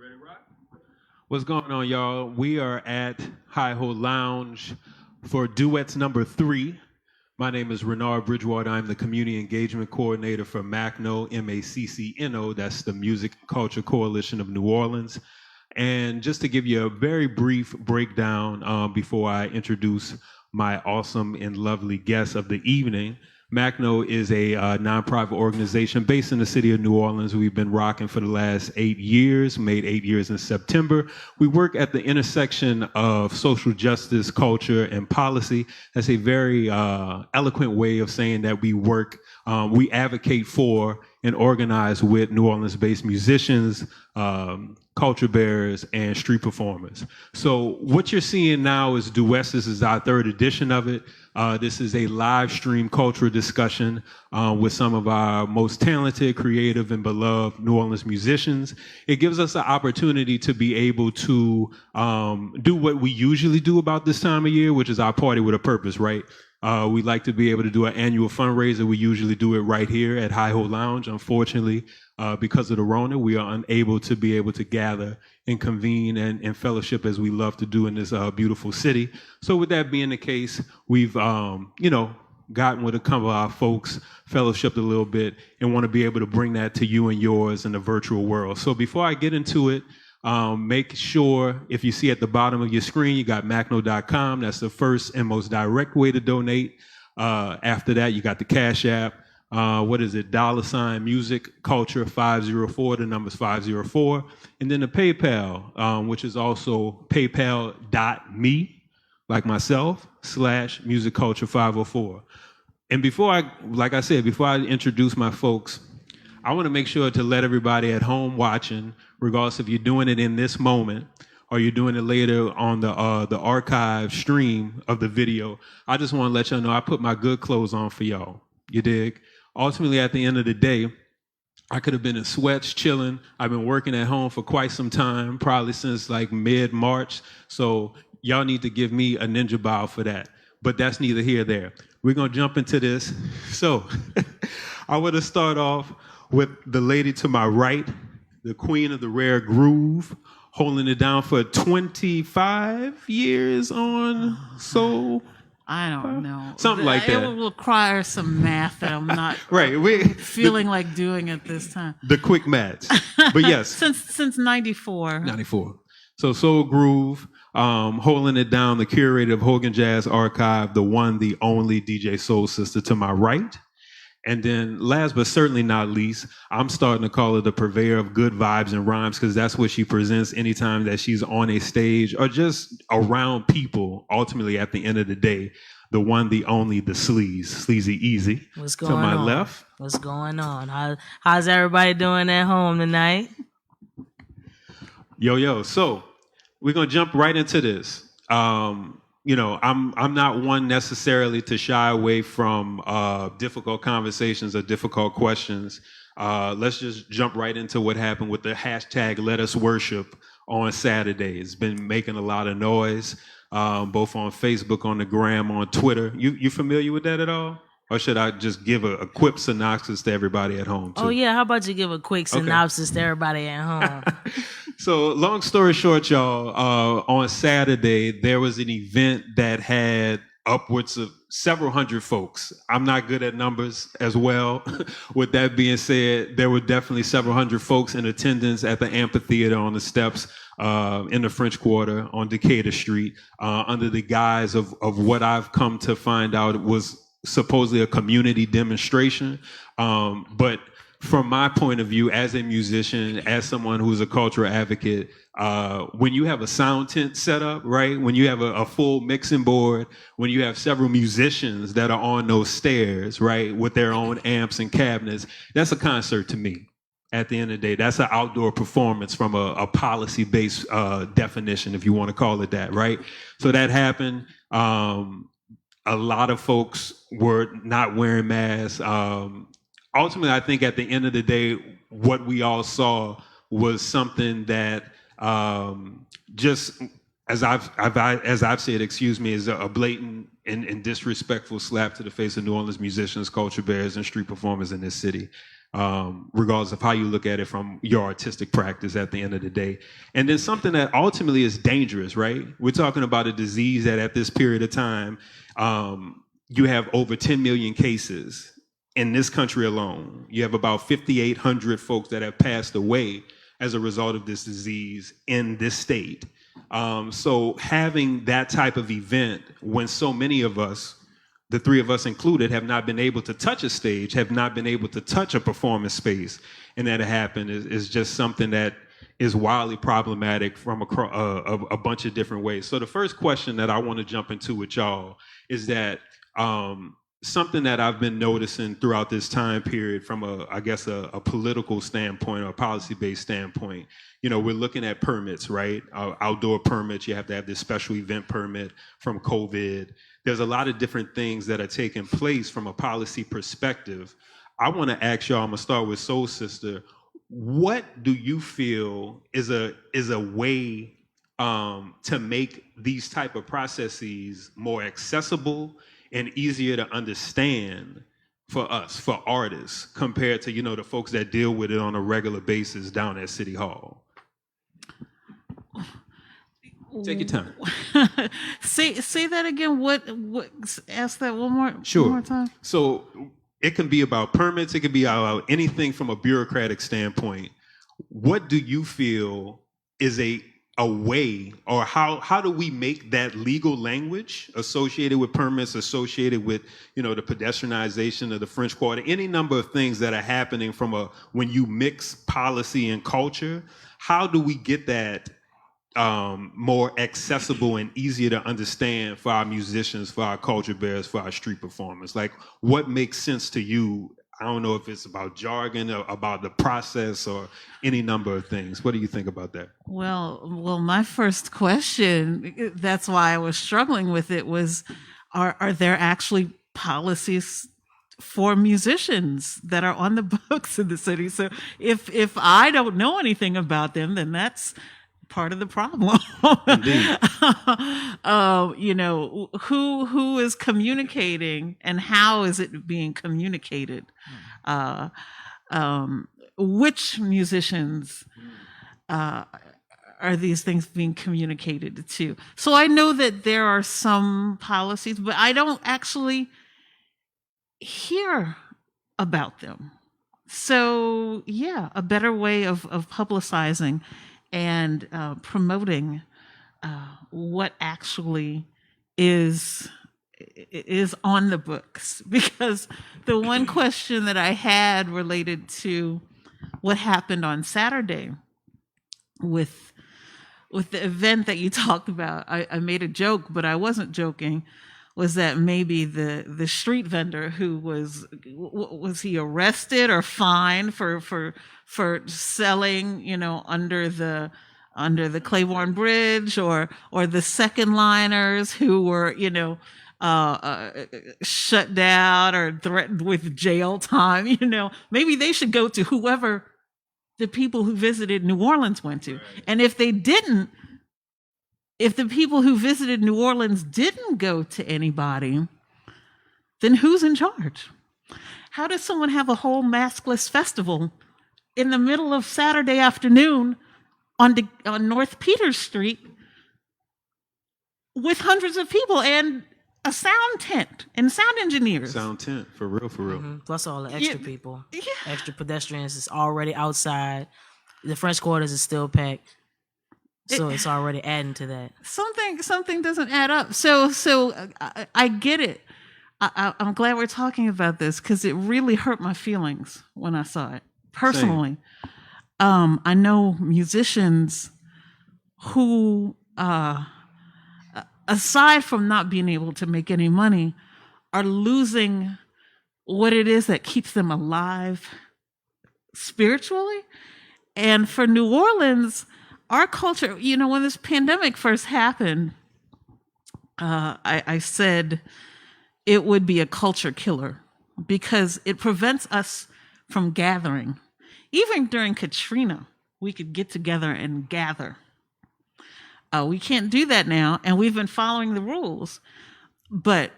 Ready, rock? What's going on, y'all? We are at Hi-Ho Lounge for Duets number 3. My name is Renard Bridgewater. I'm the Community Engagement Coordinator for MaCCNO, MaCCNO. That's the Music and Culture Coalition of New Orleans. And just to give you a very brief breakdown before I introduce my awesome and lovely guest of the evening, MaCCNO is a nonprofit organization based in the city of New Orleans. We've been rocking for the last 8 years, made 8 years in September. We work at the intersection of social justice, culture, and policy. That's a very eloquent way of saying that we work, we advocate for and organize with New Orleans-based musicians, culture bearers, and street performers. So what you're seeing now is Duets. This is our 3rd edition of it. This is a live stream cultural discussion with some of our most talented, creative, and beloved New Orleans musicians. It gives us an opportunity to be able to do what we usually do about this time of year, which is our party with a purpose, right? We like to be able to do an annual fundraiser. We usually do it right here at Hi-Ho Lounge. Unfortunately, because of the Rona, we are unable to be able to gather and convene and fellowship as we love to do in this beautiful city. So with that being the case, we've, gotten with a couple of our folks, fellowshipped a little bit, and want to be able to bring that to you and yours in the virtual world. So before I get into it, make sure if you see at the bottom of your screen, you got MaCCNO.com. That's the first and most direct way to donate. After that, you got the Cash App. What is it? $ Music Culture 504. The number's 504. And then the PayPal, which is also paypal.me, like myself, /Music Culture 504. And before I introduce my folks, I want to make sure to let everybody at home watching, regardless if you're doing it in this moment or you're doing it later on the archive stream of the video, I just want to let y'all know I put my good clothes on for y'all. You dig? Ultimately, at the end of the day, I could have been in sweats, chilling. I've been working at home for quite some time, probably since like mid-March. So y'all need to give me a ninja bow for that. But that's neither here nor there. We're going to jump into this. So I want to start off with the lady to my right, the queen of the rare groove, holding it down for 25 years on soul. I don't know. Something like that. It will require some math that I'm not right. feeling like doing at this time. The quick maths. But yes. Since 94. 94. So Soul Groove, holding it down, the curator of Hogan Jazz Archive, the one, the only DJ Soul Sister to my right. And then last but certainly not least, I'm starting to call her the purveyor of good vibes and rhymes because that's what she presents anytime that she's on a stage or just around people. Ultimately, at the end of the day, the one, the only, the Sleazy Easy. What's going on? To my left. What's going on? How's everybody doing at home tonight? Yo. So we're going to jump right into this. I'm not one necessarily to shy away from difficult conversations or difficult questions. Let's just jump right into what happened with the hashtag Let Us Worship on Saturday. It's been making a lot of noise, both on Facebook, on the gram, on Twitter. You familiar with that at all? Or should I just give a quick synopsis to everybody at home, too? Oh, yeah. How about you give a quick synopsis to everybody at home? So long story short, y'all, on Saturday, there was an event that had upwards of several hundred folks. I'm not good at numbers as well. With that being said, there were definitely several hundred folks in attendance at the amphitheater on the steps in the French Quarter on Decatur Street under the guise of what I've come to find out was supposedly a community demonstration. But from my point of view, as a musician, as someone who's a cultural advocate, when you have a sound tent set up, right? When you have a full mixing board, when you have several musicians that are on those stairs, right, with their own amps and cabinets, that's a concert to me. At the end of the day, that's an outdoor performance from a policy-based definition, if you want to call it that, right? So that happened. A lot of folks were not wearing masks. Ultimately, I think at the end of the day, what we all saw was something that just, as I've said, is a blatant and disrespectful slap to the face of New Orleans musicians, culture bearers, and street performers in this city. regardless of how you look at it from your artistic practice at the end of the day. And then something that ultimately is dangerous, right? We're talking about a disease that at this period of time, you have over 10 million cases in this country alone. You have about 5,800 folks that have passed away as a result of this disease in this state. So having that type of event when so many of us, the three of us included, have not been able to touch a stage, have not been able to touch a performance space, and that it happened is just something that is wildly problematic from a bunch of different ways. So the first question that I want to jump into with y'all is that something that I've been noticing throughout this time period from a political standpoint or a policy-based standpoint. We're looking at permits, right? Outdoor permits, you have to have this special event permit from COVID. There's a lot of different things that are taking place from a policy perspective. I want to ask y'all, I'm gonna start with Soul Sister. What do you feel is a way to make these type of processes more accessible and easier to understand for us, for artists, compared to, the folks that deal with it on a regular basis down at City Hall? Take your time. Say that again. What? Ask that one more. Sure. One more time. So it can be about permits. It can be about anything from a bureaucratic standpoint. What do you feel is a way, or how do we make that legal language associated with permits, associated with, the pedestrianization of the French Quarter, any number of things that are happening from when you mix policy and culture? How do we get that more accessible and easier to understand for our musicians, for our culture bearers, for our street performers? Like, what makes sense to you? I don't know if it's about jargon or about the process or any number of things. What do you think about that? Well, my first question, that's why I was struggling with it, was are there actually policies for musicians that are on the books in the city? So if I don't know anything about them, then that's part of the problem. Indeed. Who is communicating and how is it being communicated? Which musicians are these things being communicated to? So I know that there are some policies, but I don't actually hear about them. So yeah, a better way of publicizing and promoting what actually is on the books. Because the one question that I had related to what happened on Saturday with the event that you talked about, I made a joke, but I wasn't joking, was that maybe the street vendor who was he arrested or fined for selling, under the Claiborne Bridge, or the second liners who were, shut down or threatened with jail time, maybe they should go to whoever the people who visited New Orleans went to. And if they didn't, if the people who visited New Orleans didn't go to anybody, then who's in charge? How does someone have a whole maskless festival in the middle of Saturday afternoon on North Peters Street with hundreds of people and a sound tent and sound engineers? Sound tent, for real. Mm-hmm. Plus all the extra people, Yeah. extra pedestrians is already outside. The French Quarters is still packed. So it's already adding to that. Something doesn't add up. So I get it. I'm glad we're talking about this because it really hurt my feelings when I saw it personally. I know musicians who, aside from not being able to make any money, are losing what it is that keeps them alive spiritually. And for New Orleans, our culture, when this pandemic first happened, I said it would be a culture killer because it prevents us from gathering. Even during Katrina, we could get together and gather. We can't do that now, and we've been following the rules. But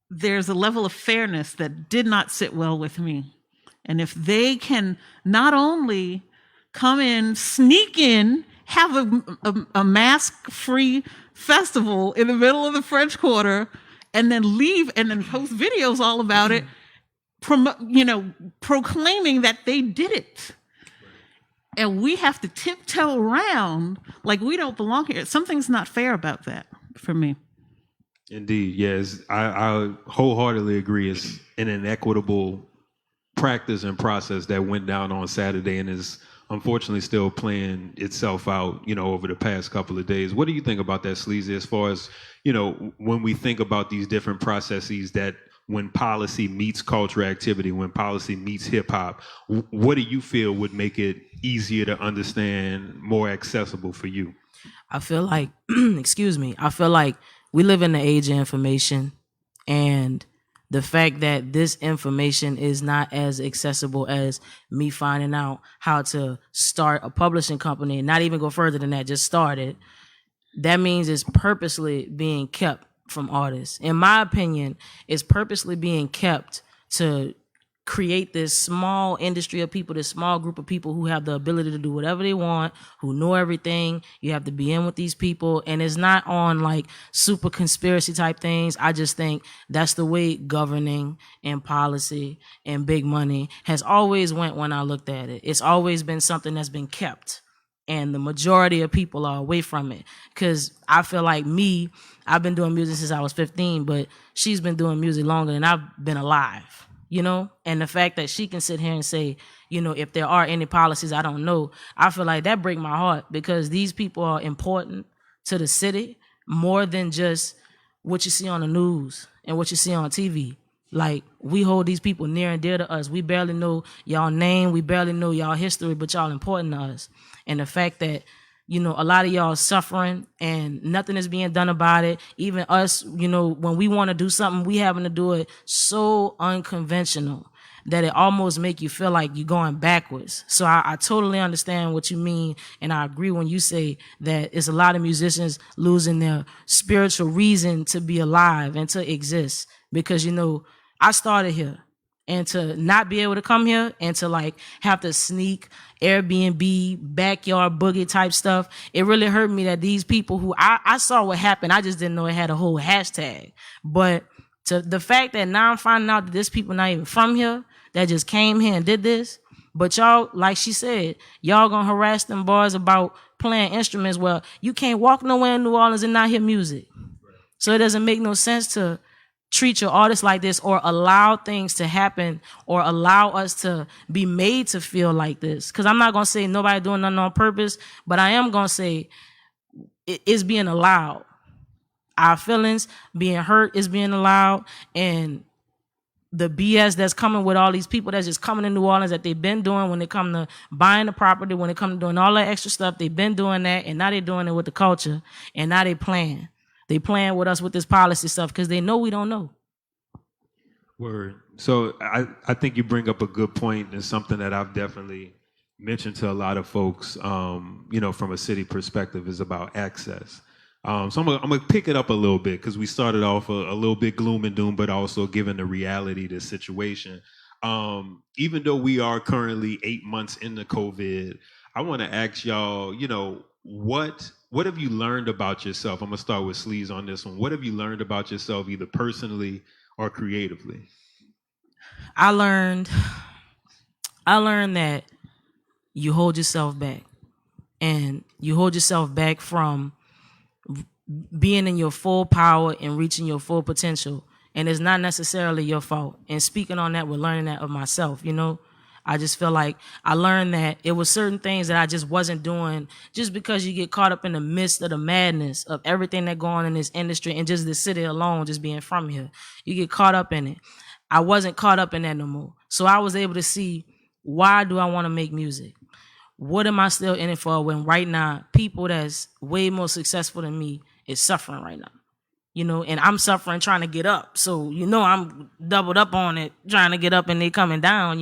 there's a level of fairness that did not sit well with me And if they can not only come in, sneak in, have a mask-free festival in the middle of the French Quarter, and then leave and then post videos all about it, proclaiming that they did it. And we have to tiptoe around like we don't belong here. Something's not fair about that for me. Indeed, yes. I wholeheartedly agree. It's an inequitable practice and process that went down on Saturday and is unfortunately still playing itself out, over the past couple of days. What do you think about that, Sleazy, as far as, when we think about these different processes that when policy meets culture activity, when policy meets hip hop, what do you feel would make it easier to understand, more accessible for you? I feel like, I feel like we live in the age of information, and the fact that this information is not as accessible as me finding out how to start a publishing company and not even go further than that, just start it. That means it's purposely being kept from artists. In my opinion, it's purposely being kept to create this small industry of people, this small group of people who have the ability to do whatever they want, who know everything. You have to be in with these people, and it's not on like super conspiracy type things. I just think that's the way governing and policy and big money has always went when I looked at it. It's always been something that's been kept, and the majority of people are away from it. Because I feel like I've been doing music since I was 15, but she's been doing music longer than I've been alive. And the fact that she can sit here and say, if there are any policies I don't know, I feel like that breaks my heart, because these people are important to the city more than just what you see on the news and what you see on TV. Like, we hold these people near and dear to us. We barely know y'all name. We barely know y'all history, but y'all important to us. And the fact that, a lot of y'all suffering and nothing is being done about it. Even us, when we want to do something, we having to do it so unconventional that it almost make you feel like you're going backwards. So I totally understand what you mean. And I agree when you say that it's a lot of musicians losing their spiritual reason to be alive and to exist. Because, I started here. And to not be able to come here and to like have to sneak Airbnb, backyard boogie type stuff, it really hurt me that these people who I saw what happened, I just didn't know it had a whole hashtag. But to the fact that now I'm finding out that there's people not even from here that just came here and did this, but y'all, like she said, y'all gonna harass them boys about playing instruments. Well, you can't walk nowhere in New Orleans and not hear music. So it doesn't make no sense to treat your artists like this, or allow things to happen, or allow us to be made to feel like this. Because I'm not going to say nobody doing nothing on purpose, but I am going to say it's being allowed. Our feelings being hurt is being allowed, and the BS that's coming with all these people that's just coming to New Orleans that they've been doing when it come to buying the property, when it come to doing all that extra stuff, they've been doing that, and now they're doing it with the culture, and now they playing. They playing with us with this policy stuff because they know we don't know. Word. So I think you bring up a good point, and something that I've definitely mentioned to a lot of folks, from a city perspective, is about access. So I'm gonna pick it up a little bit, because we started off a little bit gloom and doom, but also given the reality of the situation. Even though we are currently 8 months into COVID, I want to ask y'all, what have you learned about yourself? I'm gonna start with Sleaze on this one. What have you learned about yourself, either personally or creatively? I learned that you hold yourself back, and you hold yourself back from being in your full power and reaching your full potential. And it's not necessarily your fault. And speaking on that, we're learning that of myself, I just feel like I learned that it was certain things that I just wasn't doing, just because you get caught up in the midst of the madness of everything that going on in this industry and just the city alone, just being from here. You get caught up in it. I wasn't caught up in that no more. So I was able to see, why do I want to make music? What am I still in it for when right now people that's way more successful than me is suffering right now? And I'm suffering trying to get up. So, I'm doubled up on it, trying to get up, and they coming down,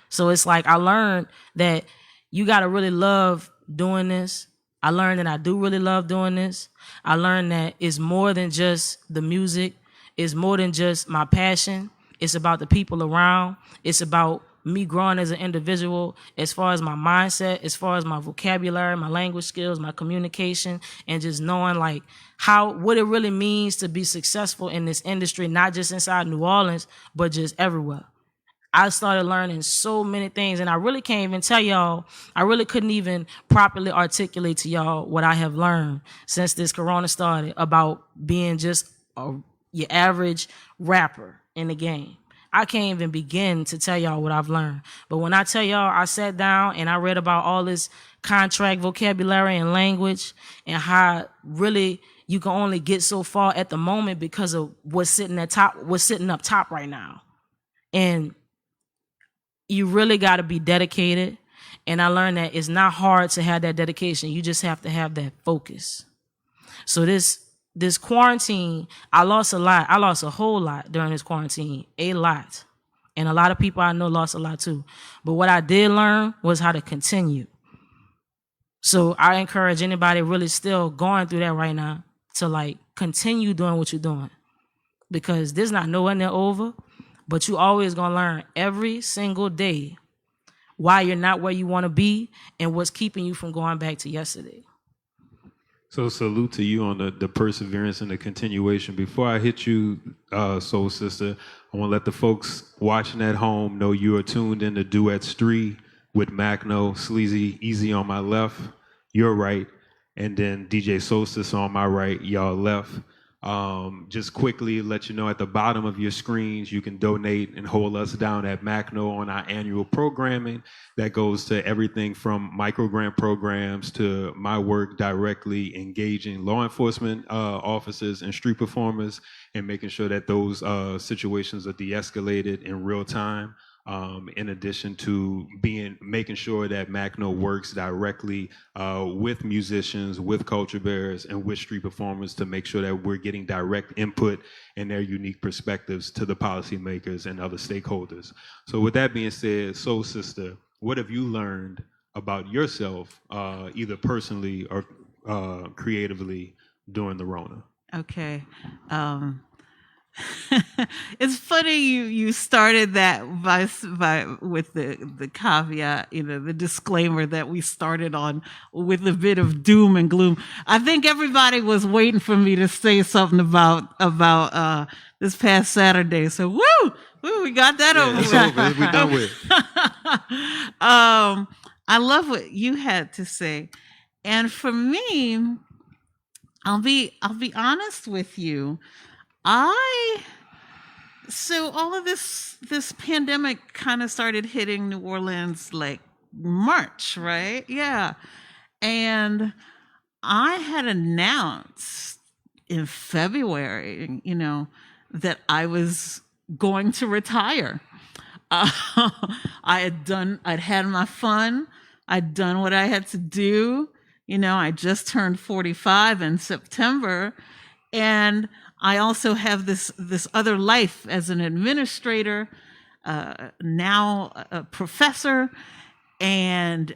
So it's like, I learned that you got to really love doing this. I learned that I do really love doing this. I learned that it's more than just the music. It's more than just my passion. It's about the people around. It's about me growing as an individual, as far as my mindset, as far as my vocabulary, my language skills, my communication, and just knowing like what it really means to be successful in this industry, not just inside New Orleans, but just everywhere. I started learning so many things, and I really can't even tell y'all, I really couldn't even properly articulate to y'all what I have learned since this corona started about being just your average rapper in the game. I can't even begin to tell y'all what I've learned. But when I tell y'all, I sat down and I read about all this contract vocabulary and language and how really you can only get so far at the moment because of what's sitting up top right now. And you really got to be dedicated. And I learned that it's not hard to have that dedication. You just have to have that focus. So this quarantine, I lost a lot. I lost a whole lot during this quarantine, a lot. And a lot of people I know lost a lot too. But what I did learn was how to continue. So I encourage anybody really still going through that right now to like continue doing what you're doing, because this not nowhere near over. But you always gonna learn every single day why you're not where you want to be and what's keeping you from going back to yesterday. So salute to you on the perseverance and the continuation. Before I hit you, Soul Sister, I want to let the folks watching at home know you are tuned in to Duets 3 with MaCCNO, Sleazy, Easy on my left, your right, and then DJ Soul Sister on my right, y'all left. Just quickly let you know at the bottom of your screens, you can donate and hold us down at MaCCNO on our annual programming that goes to everything from microgrant programs to my work directly engaging law enforcement officers and street performers and making sure that those situations are de-escalated in real time. In addition to making sure that MaCCNO works directly with musicians, with culture bearers, and with street performers to make sure that we're getting direct input and their unique perspectives to the policymakers and other stakeholders. So with that being said, Soul Sister, what have you learned about yourself, either personally or creatively during the Rona? Okay. It's funny you started that with the caveat, the disclaimer that we started on with a bit of doom and gloom. I think everybody was waiting for me to say something about this past Saturday. So woo, we got that over with. Over. We're done with. I love what you had to say, and for me, I'll be honest with you. So all of this pandemic kind of started hitting New Orleans like March, right? Yeah. And I had announced in February, that I was going to retire. I'd had my fun. I'd done what I had to do. I just turned 45 in September, and I also have this other life as an administrator, now a professor, and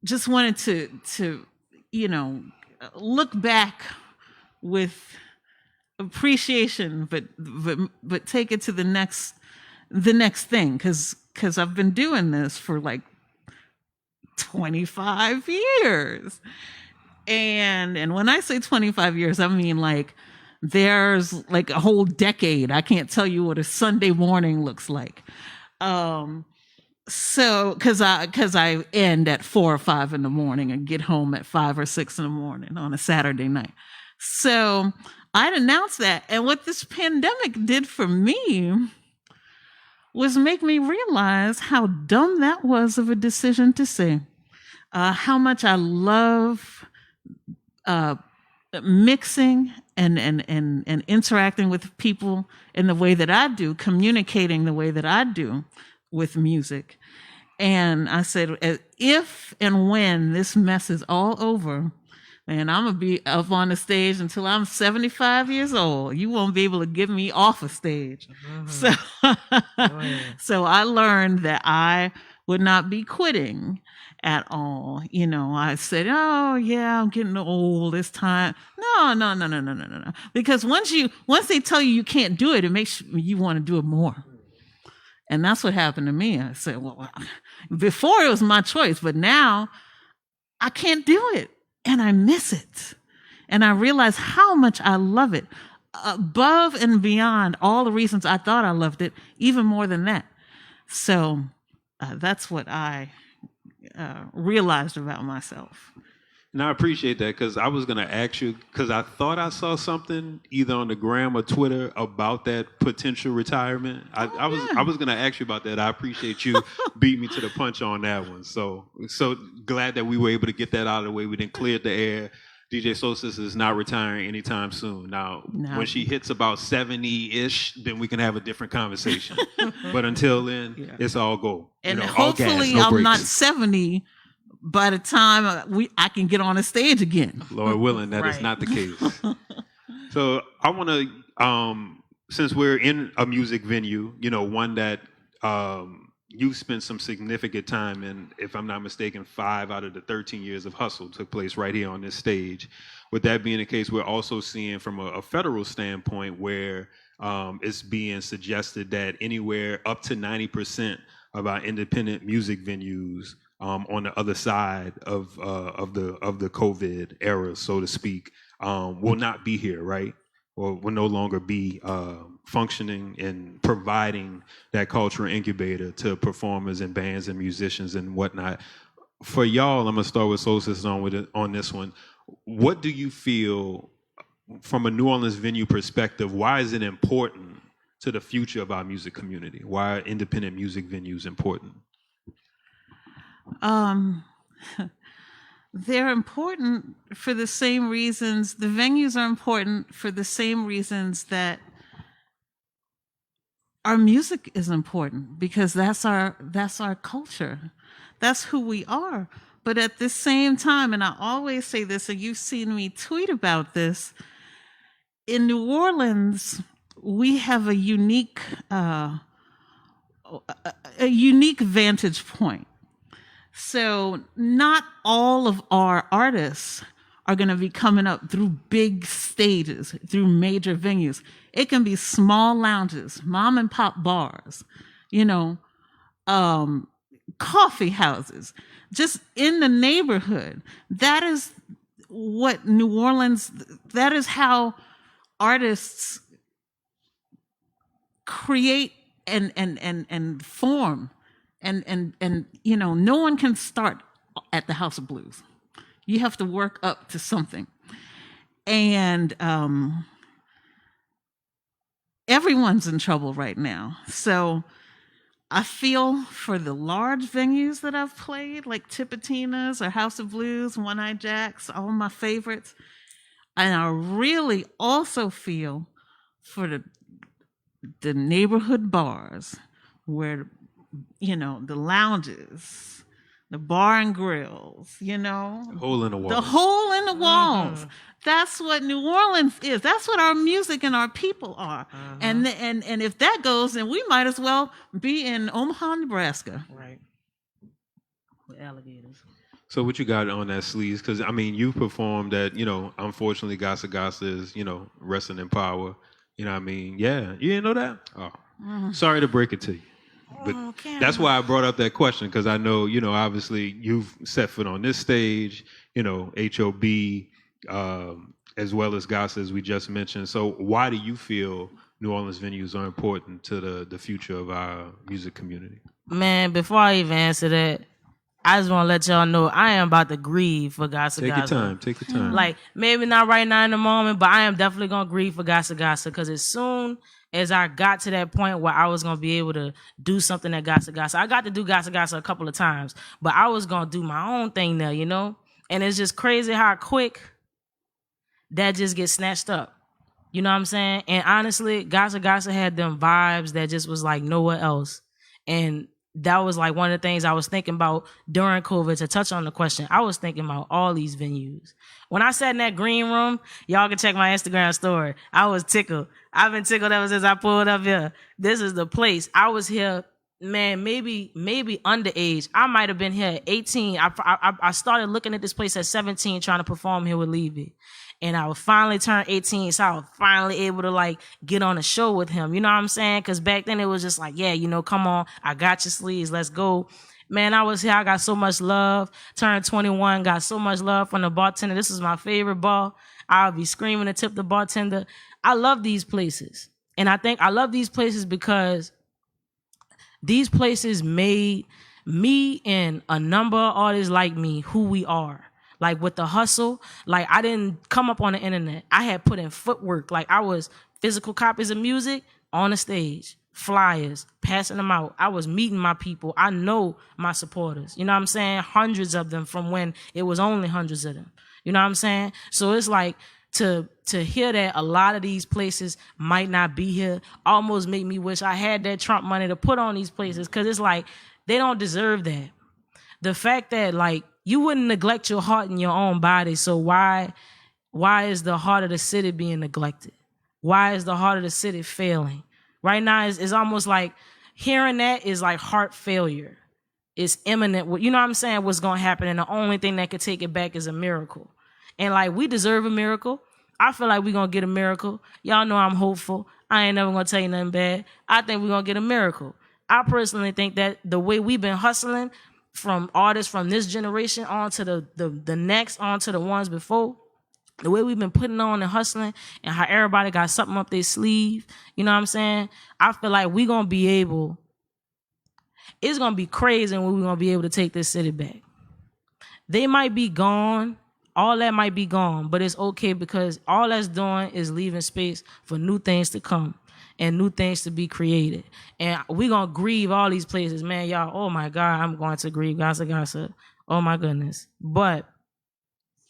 just wanted to look back with appreciation, but take it to the next thing, because I've been doing this for like 25 years. And when I say 25 years, I mean like there's like a whole decade. I can't tell you what a Sunday morning looks like. So because I end at 4 or 5 in the morning and get home at 5 or 6 in the morning on a Saturday night. So I'd announced that. And what this pandemic did for me was make me realize how dumb that was of a decision to say. How much I love mixing and interacting with people in the way that I do, communicating the way that I do with music. And I said, if and when this mess is all over, man, I'm going to be up on the stage until I'm 75 years old. You won't be able to get me off a stage. Mm-hmm. So I learned that I would not be quitting at all. I said, oh yeah, I'm getting old. It's time. No. Because once they tell you can't do it, it makes you want to do it more. And that's what happened to me. I said, well, before it was my choice, but now I can't do it. And I miss it. And I realize how much I love it, above and beyond all the reasons I thought I loved it, even more than that. So that's what I realized about myself. And I appreciate that, because I was going to ask you, because I thought I saw something either on the gram or Twitter about that potential retirement. I was going to ask you about that. I appreciate you beat me to the punch on that one. So glad that we were able to get that out of the way. We didn't clear the air. DJ Solstice is not retiring anytime soon. Now, when she hits about 70-ish, then we can have a different conversation. But until then, it's all go. And all hopefully gas, no I'm breaks. not 70 by the time I can get on a stage again. Lord willing, that is not the case. So I want to, since we're in a music venue, one that you've spent some significant time in, if I'm not mistaken, 5 out of the 13 years of Hustle took place right here on this stage. With that being the case, we're also seeing from a federal standpoint where it's being suggested that anywhere up to 90% of our independent music venues on the other side of the COVID era, so to speak, will not be here, right? Or will no longer be functioning and providing that cultural incubator to performers and bands and musicians and whatnot. For y'all, I'm gonna start with Solstice on this one. What do you feel from a New Orleans venue perspective? Why is it important to the future of our music community? Why are independent music venues important? They're important for the same reasons. The venues are important for the same reasons that our music is important, because that's our culture. That's who we are. But at the same time, and I always say this, and you've seen me tweet about this, in New Orleans, we have a unique vantage point. So not all of our artists are going to be coming up through big stages, through major venues. It can be small lounges, mom and pop bars, coffee houses, just in the neighborhood. That is what New Orleans, that is how artists create and form. And no one can start at the House of Blues. You have to work up to something. And everyone's in trouble right now. So I feel for the large venues that I've played, like Tipitina's or House of Blues, One Eye Jacks, all my favorites. And I really also feel for the neighborhood bars where, the lounges, the bar and grills, The hole in the walls. The hole in the walls. Mm-hmm. That's what New Orleans is. That's what our music and our people are. Uh-huh. And if that goes, then we might as well be in Omaha, Nebraska. Right. With alligators. So what you got on that, Sleaze? Because, you've performed at, unfortunately, Gasa Gasa is, resting in power. Yeah, you didn't know that? Oh, sorry to break it to you. But that's why I brought up that question, because I know, obviously you've set foot on this stage, HOB, as well as Gasa, as we just mentioned. So why do you feel New Orleans venues are important to the future of our music community? Man, before I even answer that, I just want to let y'all know I am about to grieve for Gasa Gasa. Take your time. Like, maybe not right now in the moment, but I am definitely going to grieve for Gasa Gasa, because as soon as I got to that point where I was going to be able to do something at Gasa Gasa, I got to do Gasa Gasa a couple of times, but I was going to do my own thing there, And it's just crazy how quick that just gets snatched up. You know what I'm saying? And honestly, Gasa Gasa had them vibes that just was like nowhere else. And that was like one of the things I was thinking about during COVID. To touch on the question, I was thinking about all these venues. When I sat in that green room, y'all can check my Instagram story. I was tickled. I've been tickled ever since I pulled up here. This is the place. I was here, man, maybe underage. I might have been here at 18. I started looking at this place at 17 trying to perform here with LEAZY. and I would finally turn 18, so I was finally able to like get on a show with him. You know what I'm saying? Because back then it was just like, yeah, you know, come on, I got your sleeves, let's go. Man, I was here. I got so much love. Turned 21, got so much love from the bartender. This is my favorite bar. I'll be screaming to tip the bartender. I love these places. And I think I love these places because these places made me and a number of artists like me who we are. Like with the hustle, like I didn't come up on the internet. I had put in footwork. Like I was physical copies of music on the stage, flyers, passing them out. I was meeting my people. I know my supporters. You know what I'm saying? Hundreds of them from when it was only hundreds of them. You know what I'm saying? So it's like to hear that a lot of these places might not be here almost make me wish I had that Trump money to put on these places, because it's like they don't deserve that. The fact that like you wouldn't neglect your heart and your own body, so why is the heart of the city being neglected? Why is the heart of the city failing? Right now it's almost like hearing that is like heart failure. It's imminent. You know what I'm saying? What's going to happen, and the only thing that could take it back is a miracle. And like we deserve a miracle. I feel like we're going to get a miracle. Y'all know I'm hopeful. I ain't never going to tell you nothing bad. I think we're going to get a miracle. I personally think that the way we've been hustling from artists from this generation on to the next, on to the ones before, the way we've been putting on and hustling, and how everybody got something up their sleeve, you know what I'm saying? I feel like we're going to be able, it's going to be crazy when we're going to be able to take this city back. They might be gone. All that might be gone, but it's okay, because all that's doing is leaving space for new things to come and new things to be created. And we're going to grieve all these places, man. Y'all, oh my God, I'm going to grieve. Gossip. Oh my goodness. But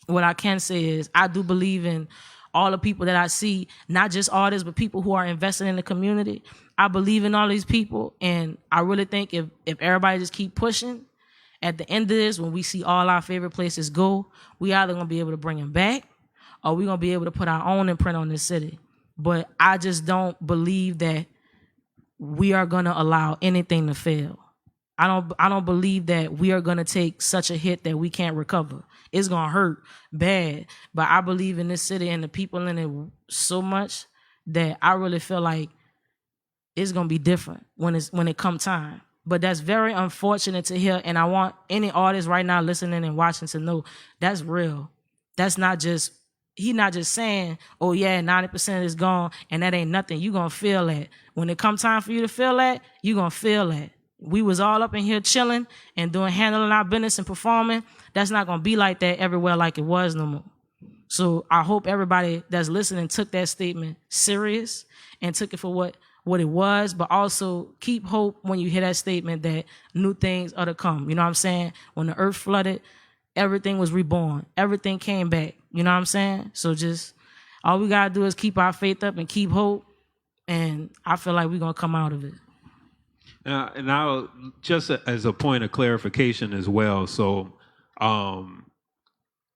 what I can say is I do believe in all the people that I see, not just artists, but people who are invested in the community. I believe in all these people, and I really think if everybody just keep pushing, at the end of this, when we see all our favorite places go, we either going to be able to bring them back, or we're going to be able to put our own imprint on this city. But I just don't believe that we are going to allow anything to fail. I don't believe that we are going to take such a hit that we can't recover. It's going to hurt bad. But I believe in this city and the people in it so much that I really feel like it's going to be different when it come time. But that's very unfortunate to hear, and I want any artist right now listening and watching to know that's real. That's not just, he not just saying, oh yeah, 90% is gone, and that ain't nothing. You gonna feel that. When it come time for you to feel that, you gonna feel that. We was all up in here chilling and handling our business and performing. That's not gonna be like that everywhere like it was no more. So I hope everybody that's listening took that statement serious and took it for what it was, but also keep hope when you hear that statement that new things are to come. You know what I'm saying? When the earth flooded, everything was reborn. Everything came back. You know what I'm saying? So just all we got to do is keep our faith up and keep hope, and I feel like we're going to come out of it. And I'll, just as a point of clarification as well, so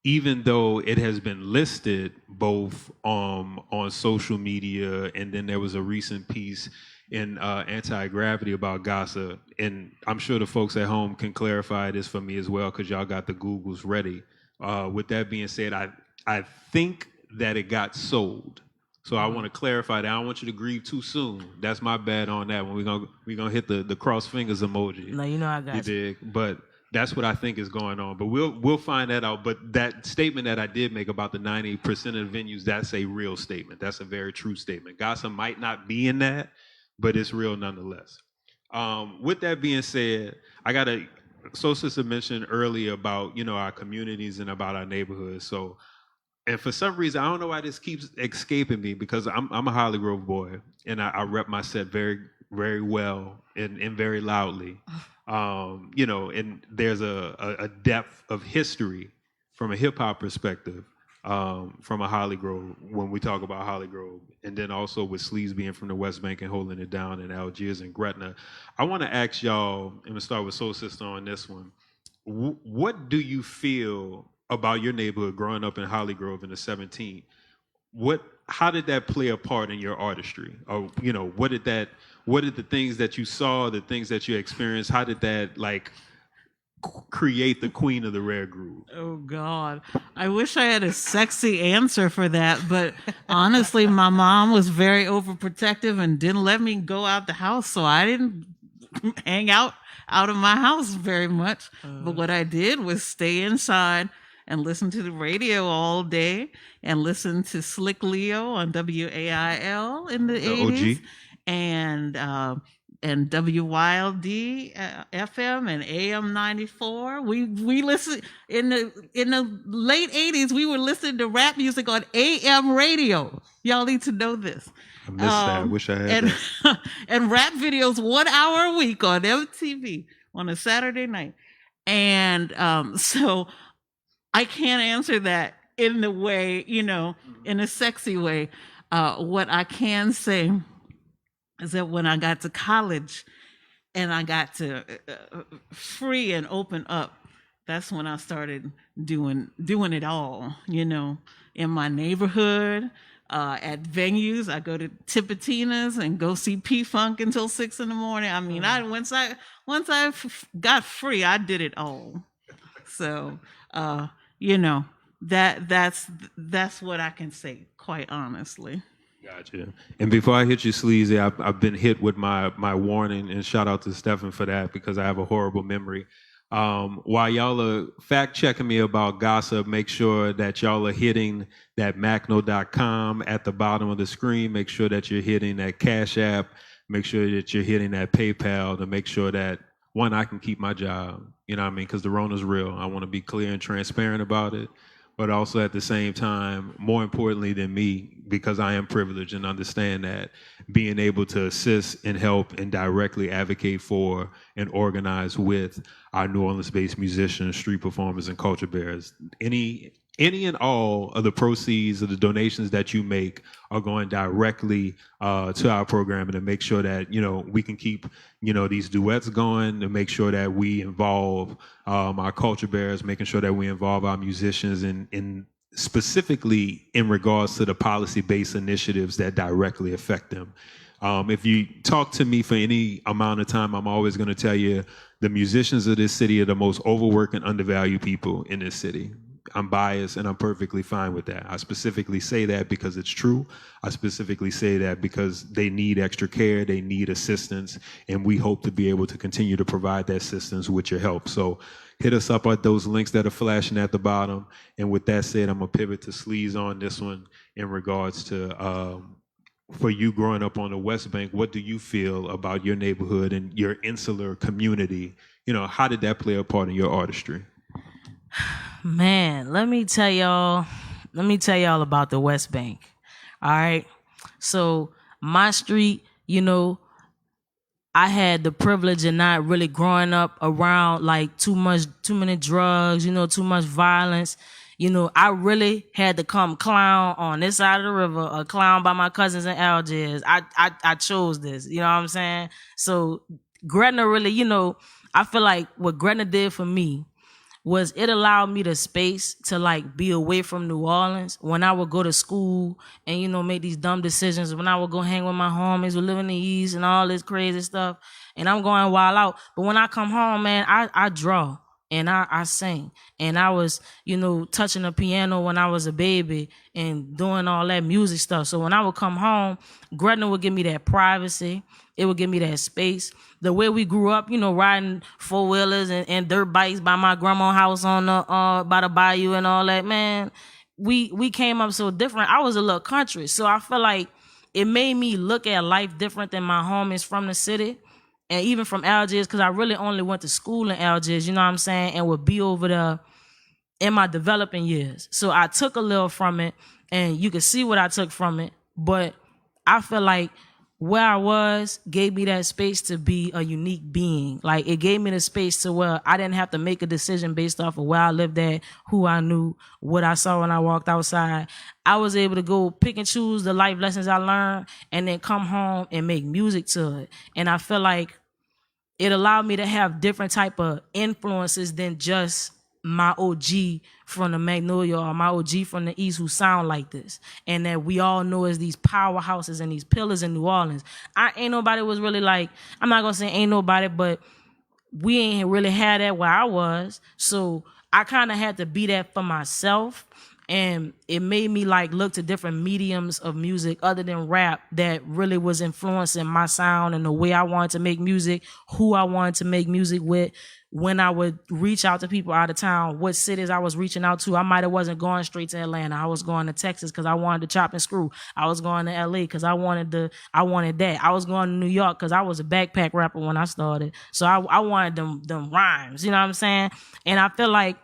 even though it has been listed both on social media, and then there was a recent piece in Anti-Gravity about gossip, and I'm sure the folks at home can clarify this for me as well, because y'all got the Googles ready. With that being said, I think that it got sold. So I want to clarify that. I don't want you to grieve too soon. That's my bad on that one. We're gonna hit the cross fingers emoji. No, you know I got you. Dig? But that's what I think is going on. But we'll find that out. But that statement that I did make about the 90% of venues, that's a real statement. That's a very true statement. Gossip might not be in that, but it's real nonetheless. With that being said, I got a Sister mentioned earlier about, our communities and about our neighborhoods. So, and for some reason, I don't know why this keeps escaping me, because I'm a Holly Grove boy, and I rep my set very, very well and very loudly. And there's a depth of history from a hip hop perspective, from a Holly Grove, when we talk about Holly Grove, and then also with Sleaze being from the West Bank and holding it down in Algiers and Gretna. I want to ask y'all, I'm gonna start with Soul Sister on this one. What do you feel about your neighborhood growing up in Holly Grove in the 17th? How did that play a part in your artistry? Or, what did the things that you saw, the things that you experienced, how did that create the queen of the rare groove? Oh God. I wish I had a sexy answer for that, but honestly, my mom was very overprotective and didn't let me go out the house, so I didn't hang out of my house very much. But what I did was stay inside and listen to the radio all day and listen to Slick Leo on WAIL in the 80s OG. and WYLD FM and AM 94. We listened in the late 80s. We were listening to rap music on AM radio. Y'all need to know this. I missed that. I wish I had that. And rap videos 1 hour a week on MTV on a Saturday night. And so I can't answer that in the way, in a sexy way. What I can say is that when I got to college and I got to free and open up, that's when I started doing it all, in my neighborhood, at venues. I go to Tipitina's and go see P-Funk until 6 in the morning. I mean, once I got free, I did it all. So, that's what I can say, quite honestly. Gotcha. And before I hit you, Sleazy, I've been hit with my warning, and shout out to Stefan for that because I have a horrible memory. While y'all are fact checking me about gossip, make sure that y'all are hitting that MaCCNO.com at the bottom of the screen. Make sure that you're hitting that Cash App. Make sure that you're hitting that PayPal to make sure that, one, I can keep my job. You know what I mean? Because the Rona's real. I want to be clear and transparent about it. But also at the same time, more importantly than me, because I am privileged and understand that, being able to assist and help and directly advocate for and organize with our New Orleans-based musicians, street performers, and culture bearers. Any and all of the proceeds of the donations that you make are going directly to our program, and to make sure that we can keep these duets going, to make sure that we involve our culture bearers, making sure that we involve our musicians in specifically in regards to the policy-based initiatives that directly affect them. If you talk to me for any amount of time, I'm always going to tell you the musicians of this city are the most overworked and undervalued people in this city. I'm biased, and I'm perfectly fine with that. I specifically say that because it's true. I specifically say that because they need extra care, they need assistance, and we hope to be able to continue to provide that assistance with your help. So hit us up at those links that are flashing at the bottom. And with that said, I'm going to pivot to Sleaze on this one in regards to, for you growing up on the West Bank, what do you feel about your neighborhood and your insular community? How did that play a part in your artistry? Man, let me tell y'all about the West Bank. All right. So my street, I had the privilege of not really growing up around like too many drugs, too much violence. I really had to come clown on this side of the river, or clown by my cousins in Algiers. I chose this, you know what I'm saying? So Gretna really, I feel like what Gretna did for me was it allowed me the space to like be away from New Orleans when I would go to school and, make these dumb decisions, when I would go hang with my homies who live in the East and all this crazy stuff, and I'm going wild out. But when I come home, man, I draw and I sing, and I was, touching the piano when I was a baby and doing all that music stuff. So when I would come home, Gretna would give me that privacy. It would give me that space. The way we grew up, riding four-wheelers and dirt bikes by my grandma's house on the by the bayou and all that, man, we came up so different. I was a little country, so I feel like it made me look at life different than my homies from the city, and even from Algiers, because I really only went to school in Algiers, you know what I'm saying, and would be over there in my developing years. So I took a little from it, and you can see what I took from it, but I feel like where I was gave me that space to be a unique being. Like, it gave me the space to where I didn't have to make a decision based off of where I lived at, who I knew, what I saw when I walked outside. I was able to go pick and choose the life lessons I learned and then come home and make music to it. And I feel like it allowed me to have different type of influences than just my OG from the Magnolia or my OG from the East who sound like this, and that we all know as these powerhouses and these pillars in New Orleans. Ain't nobody was really like, I'm not gonna say ain't nobody, but we ain't really had that where I was. So I kind of had to be that for myself. And it made me like look to different mediums of music other than rap that really was influencing my sound and the way I wanted to make music, who I wanted to make music with. When I would reach out to people out of town, what cities I was reaching out to. I might have wasn't going straight to Atlanta. I was going to Texas because I wanted to chop and screw. I was going to LA because I wanted that. I was going to New York because I was a backpack rapper when I started. So I wanted them rhymes, you know what I'm saying? And I feel like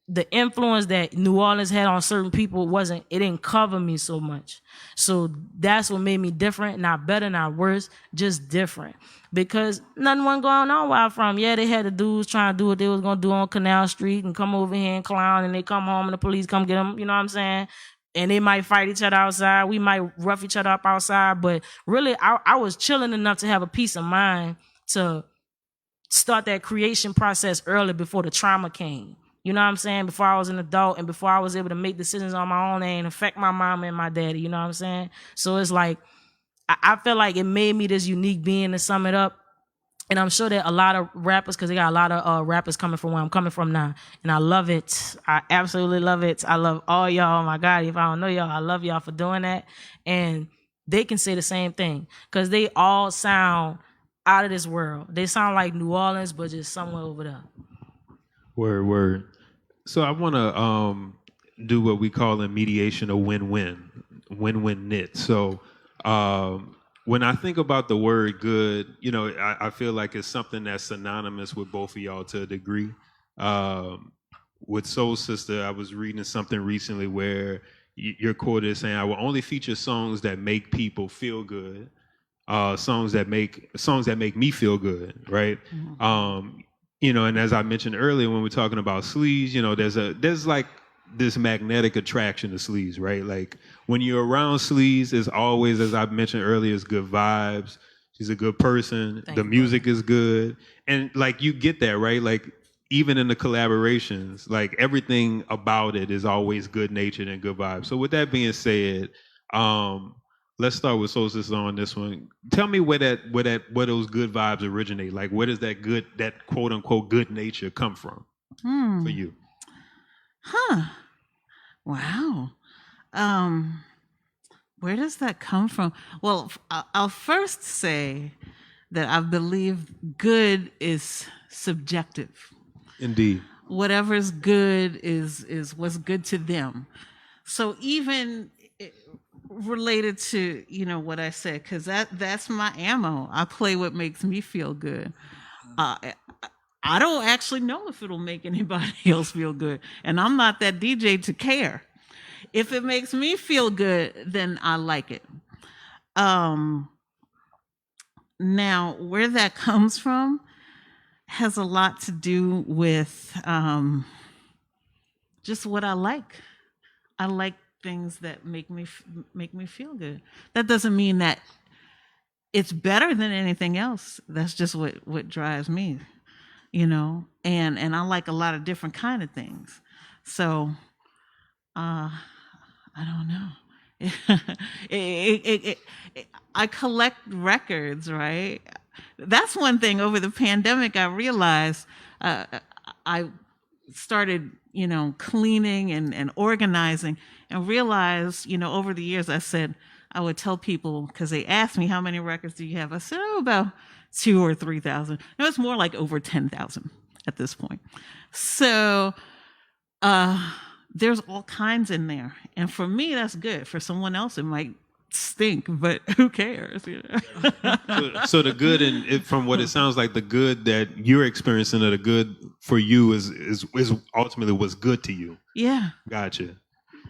the influence that New Orleans had on certain people it didn't cover me so much. So that's what made me different, not better, not worse, just different. Because nothing wasn't going on where I'm from. Yeah, they had the dudes trying to do what they was going to do on Canal Street and come over here and clown, and they come home and the police come get them, you know what I'm saying? And they might fight each other outside. We might rough each other up outside. But really, I was chilling enough to have a peace of mind to start that creation process early before the trauma came. You know what I'm saying? Before I was an adult and before I was able to make decisions on my own and affect my mom and my daddy. You know what I'm saying? So it's like, I feel like it made me this unique being, to sum it up. And I'm sure that a lot of rappers, because they got a lot of rappers coming from where I'm coming from now. And I love it. I absolutely love it. I love all y'all. Oh my God, if I don't know y'all, I love y'all for doing that. And they can say the same thing because they all sound out of this world. They sound like New Orleans, but just somewhere over there. Word. So I want to do what we call in mediation a win-win knit. So when I think about the word good, you know, I feel like it's something that's synonymous with both of y'all to a degree. With Soul Sister, I was reading something recently where your quote is saying, "I will only feature songs that make people feel good, songs that make me feel good," right? Mm-hmm. You know, and as I mentioned earlier, when we're talking about sleaze, you know, there's like this magnetic attraction to sleaze, right? Like when you're around sleaze, it's always, as I mentioned earlier, it's good vibes. She's a good person. The music is good. And like you get that, right? Like even in the collaborations, like everything about it is always good natured and good vibes. So with that being said, let's start with Soul Sister on this one. Tell me where those good vibes originate. Like, where does that quote unquote good nature come from for you? Wow. Where does that come from? Well, I'll first say that I believe good is subjective. Indeed. Whatever's good is what's good to them. So even related to, you know, what I said, because that's my ammo. I play what makes me feel good. I don't actually know if it'll make anybody else feel good, and I'm not that DJ to care. If it makes me feel good, then I like it. Now, where that comes from has a lot to do with just what I like. I like things that make me feel good. That doesn't mean that it's better than anything else. That's just what drives me, you know. And I like a lot of different kind of things. So I don't know. I collect records, right? That's one thing over the pandemic I realized. I started, you know, cleaning and organizing, and realized, you know, over the years, I said, I would tell people, because they asked me, how many records do you have? I said, about 2,000 or 3,000. No, it's more like over 10,000 at this point. So there's all kinds in there. And for me, that's good. For someone else, it might stink, but who cares? You know? So the good, and from what it sounds like, the good that you're experiencing, or the good for you is ultimately what's good to you. Yeah. Gotcha.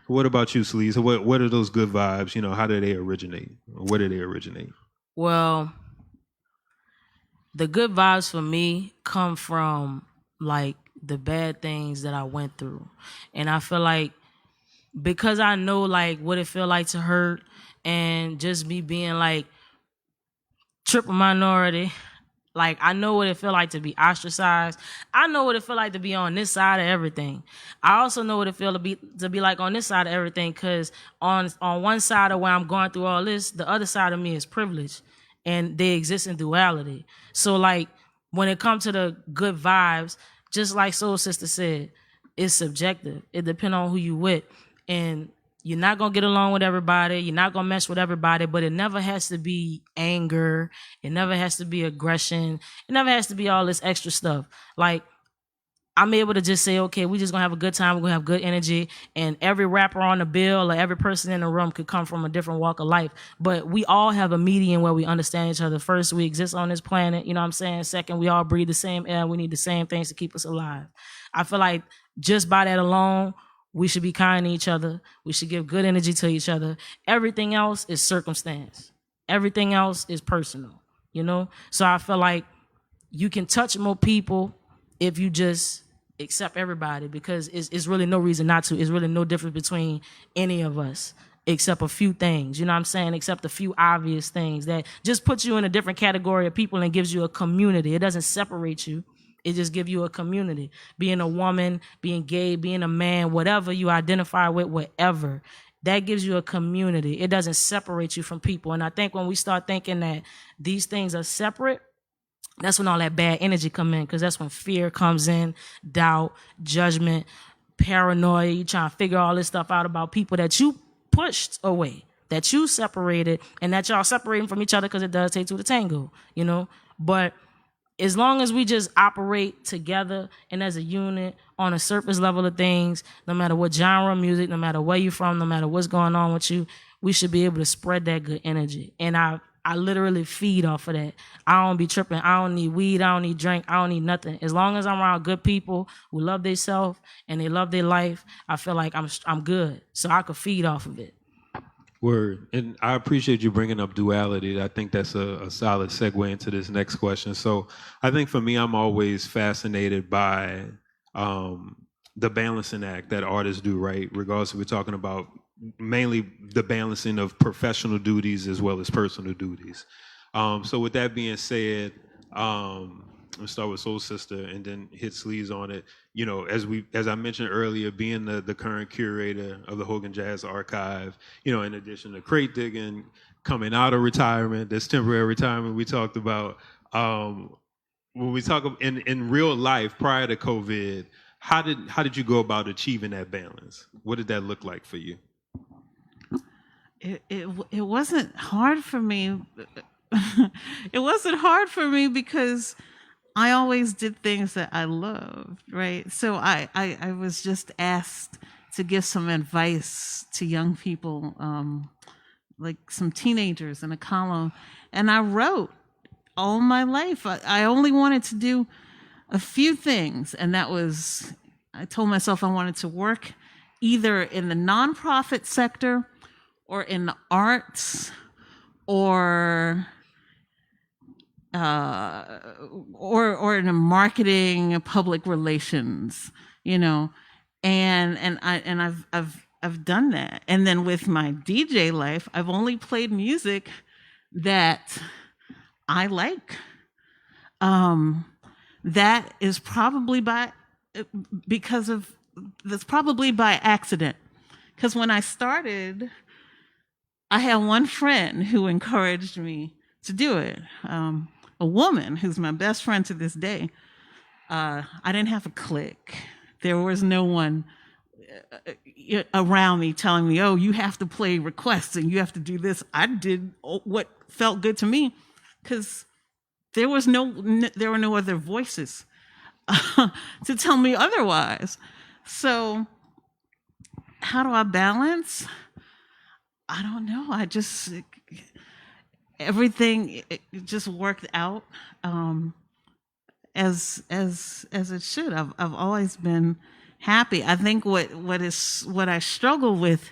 What about you, Sleaze? What are those good vibes? You know, how do they originate? Where do they originate? Well, the good vibes for me come from like the bad things that I went through. And I feel like because I know like what it feel like to hurt, and just me being like triple minority, like I know what it feel like to be ostracized. I know what it feel like to be on this side of everything. I also know what it feel to be like on this side of everything, because on one side of where I'm going through all this, the other side of me is privilege, and they exist in duality. So like when it comes to the good vibes, just like Soul Sister said, it's subjective. It depends on who you with. And you're not going to get along with everybody. You're not going to mess with everybody, but it never has to be anger. It never has to be aggression. It never has to be all this extra stuff. Like, I'm able to just say, okay, we just gonna have a good time. We're gonna have good energy. And every rapper on the bill or every person in the room could come from a different walk of life. But we all have a median where we understand each other. First, we exist on this planet. You know what I'm saying? Second, we all breathe the same air. We need the same things to keep us alive. I feel like just by that alone, we should be kind to each other. We should give good energy to each other. Everything else is circumstance. Everything else is personal, you know? So I feel like you can touch more people if you just accept everybody, because it's really no reason not to. It's really no difference between any of us except a few things, you know what I'm saying? Except a few obvious things that just puts you in a different category of people and gives you a community. It doesn't separate you. It just gives you a community. Being a woman, being gay, being a man, whatever you identify with, whatever, that gives you a community. It doesn't separate you from people. And I think when we start thinking that these things are separate, that's when all that bad energy come in, because that's when fear comes in, doubt, judgment, paranoia. You trying to figure all this stuff out about people that you pushed away, that you separated, and that y'all separating from each other, because it does take two to tango, you know? But as long as we just operate together and as a unit on a surface level of things, no matter what genre of music, no matter where you're from, no matter what's going on with you, we should be able to spread that good energy. And I literally feed off of that. I don't be tripping. I don't need weed. I don't need drink. I don't need nothing. As long as I'm around good people who love themselves and they love their life, I feel like I'm good. So I could feed off of it. Word. And I appreciate you bringing up duality. I think that's a solid segue into this next question. So I think for me, I'm always fascinated by the balancing act that artists do, right? Regardless if we're talking about mainly the balancing of professional duties as well as personal duties. So with that being said, let's start with Soul Sister and then hit Sleaze on it. You know, as I mentioned earlier, being the current curator of the Hogan Jazz Archive, you know, in addition to crate digging, coming out of retirement, this temporary retirement we talked about. When we talk in real life prior to COVID, how did you go about achieving that balance? What did that look like for you? It wasn't hard for me. It wasn't hard for me because I always did things that I loved, right? So I was just asked to give some advice to young people, like some teenagers in a column, and I wrote all my life. I only wanted to do a few things, and that was, I told myself I wanted to work either in the nonprofit sector or in the arts or in the marketing, public relations, you know, and I've done that. And then with my DJ life, I've only played music that I like. That is probably by accident. Because when I started, I had one friend who encouraged me to do it. A woman who's my best friend to this day. I didn't have a clique. There was no one around me telling me, oh, you have to play requests and you have to do this. I did what felt good to me because there were no other voices to tell me otherwise. So how do I balance? I don't know. Everything it just worked out as it should. I've always been happy. I think what I struggle with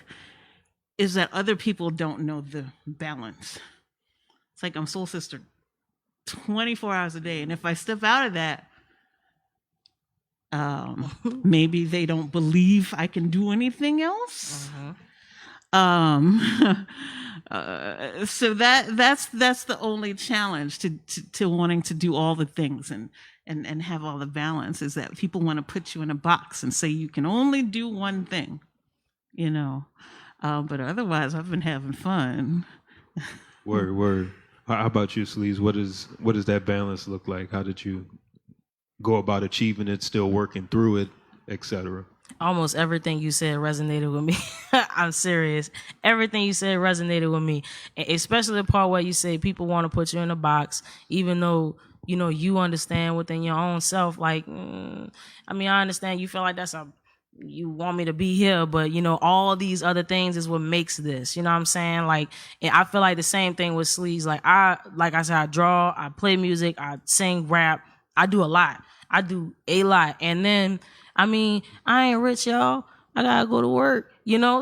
is that other people don't know the balance. It's like I'm Soul Sister 24 hours a day, and if I step out of that, maybe they don't believe I can do anything else. So that's the only challenge to wanting to do all the things and have all the balance, is that people want to put you in a box and say you can only do one thing, you know. But otherwise, I've been having fun. Word. How about you, Sleaze? What does that balance look like? How did you go about achieving it, still working through it, etc.? Almost everything you said resonated with me. I'm serious. Everything you said resonated with me, especially the part where you say people want to put you in a box, even though you understand within your own self. Like, I mean, I understand you feel like you want me to be here, but all these other things is what makes this. You know what I'm saying? Like, and I feel like the same thing with Sleaze. Like I said, I draw, I play music, I sing, rap, I do a lot. And then, I mean, I ain't rich, y'all. I gotta go to work,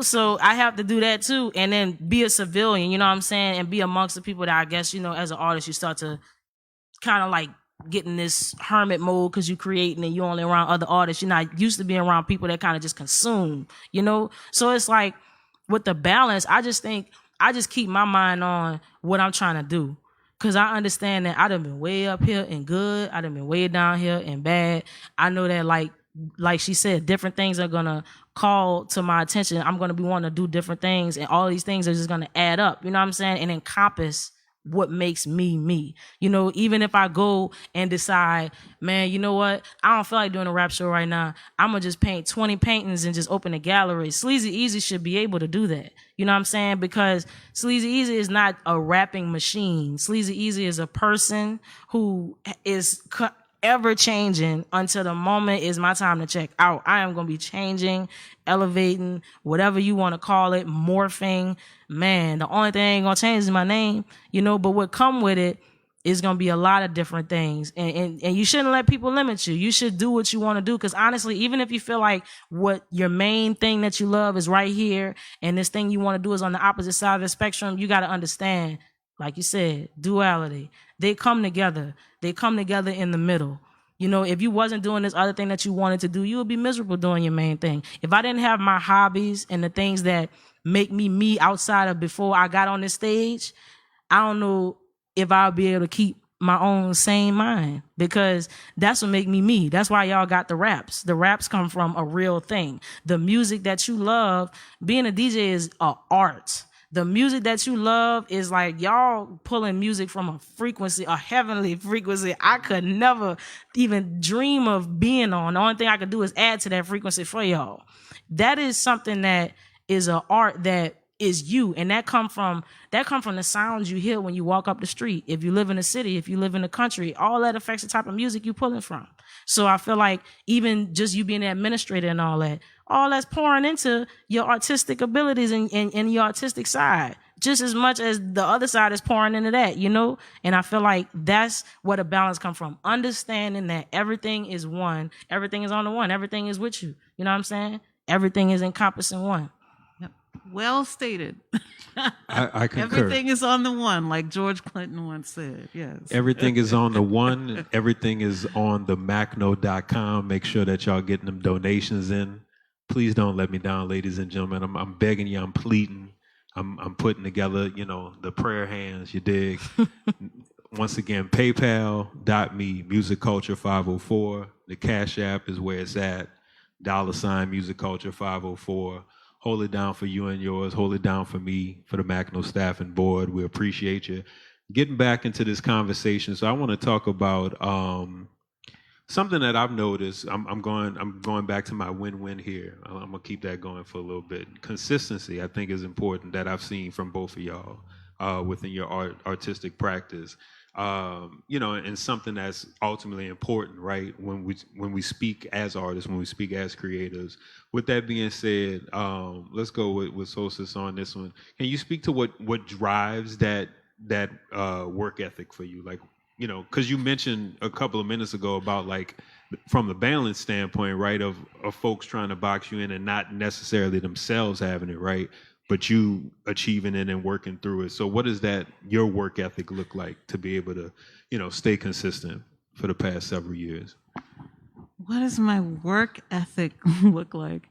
so I have to do that too. And then be a civilian, you know what I'm saying? And be amongst the people that I guess, as an artist, you start to kind of like get in this hermit mode because you're creating and you're only around other artists. You're not used to being around people that kind of just consume, So it's like with the balance, I just think I just keep my mind on what I'm trying to do. Cause I understand that I done been way up here and good. I done been way down here and bad. I know that like she said, different things are gonna call to my attention. I'm gonna be wanting to do different things, and all these things are just gonna add up. You know what I'm saying? And encompass what makes me me. Even if I go and decide, man, you know what? I don't feel like doing a rap show right now. I'm gonna just paint 20 paintings and just open a gallery. Sleazy Easy should be able to do that. You know what I'm saying? Because Sleazy Easy is not a rapping machine. Sleazy Easy is a person who is ever changing until the moment is my time to check out. I am going to be changing, elevating, whatever you want to call it, morphing. Man, the only thing ain't going to change is my name, but what come with it is going to be a lot of different things. And you shouldn't let people limit you. You should do what you want to do. Because honestly, even if you feel like what your main thing that you love is right here and this thing you want to do is on the opposite side of the spectrum, you got to understand, like you said, duality. They come together. They come together in the middle. If you wasn't doing this other thing that you wanted to do, you would be miserable doing your main thing. If I didn't have my hobbies and the things that make me outside of before I got on this stage, I don't know if I'll be able to keep my own sane mind, because that's what make me me. That's why y'all got the raps. The raps come from a real thing. The music that you love, being a DJ is a art. The music that you love is like y'all pulling music from a frequency, a heavenly frequency I could never even dream of being on. The only thing I could do is add to that frequency for y'all. That is something that is an art that is you, and that come from the sounds you hear when you walk up the street. If you live in a city, if you live in the country, all that affects the type of music you pulling from. So I feel like even just you being an administrator and all that's pouring into your artistic abilities and your artistic side, just as much as the other side is pouring into that, And I feel like that's where the balance comes from. Understanding that everything is one, everything is on the one, everything is with you. You know what I'm saying? Everything is encompassing one. Yep. Well stated. I concur. Everything is on the one, like George Clinton once said. Yes. Everything is on the one. Everything is on the MaCCNO.com. Make sure that y'all getting them donations in. Please don't let me down, ladies and gentlemen. I'm begging you. I'm pleading. I'm putting together, the prayer hands. You dig? Once again, PayPal.me, Music Culture 504. The Cash App is where it's at. $ Music Culture 504. Hold it down for you and yours. Hold it down for me, for the MaCCNO staff and board. We appreciate you. Getting back into this conversation, so I want to talk about something that I've noticed. I'm going back to my win-win here. I'm gonna keep that going for a little bit. Consistency, I think, is important, that I've seen from both of y'all within your artistic practice. And something that's ultimately important, right? When we speak as artists, when we speak as creatives. With that being said, let's go with Solstice on this one. Can you speak to what drives that work ethic for you? Like, because you mentioned a couple of minutes ago about, like, from the balance standpoint, right, of folks trying to box you in and not necessarily themselves having it, right, but you achieving it and working through it. So what does your work ethic look like to be able to, stay consistent for the past several years? What does my work ethic look like?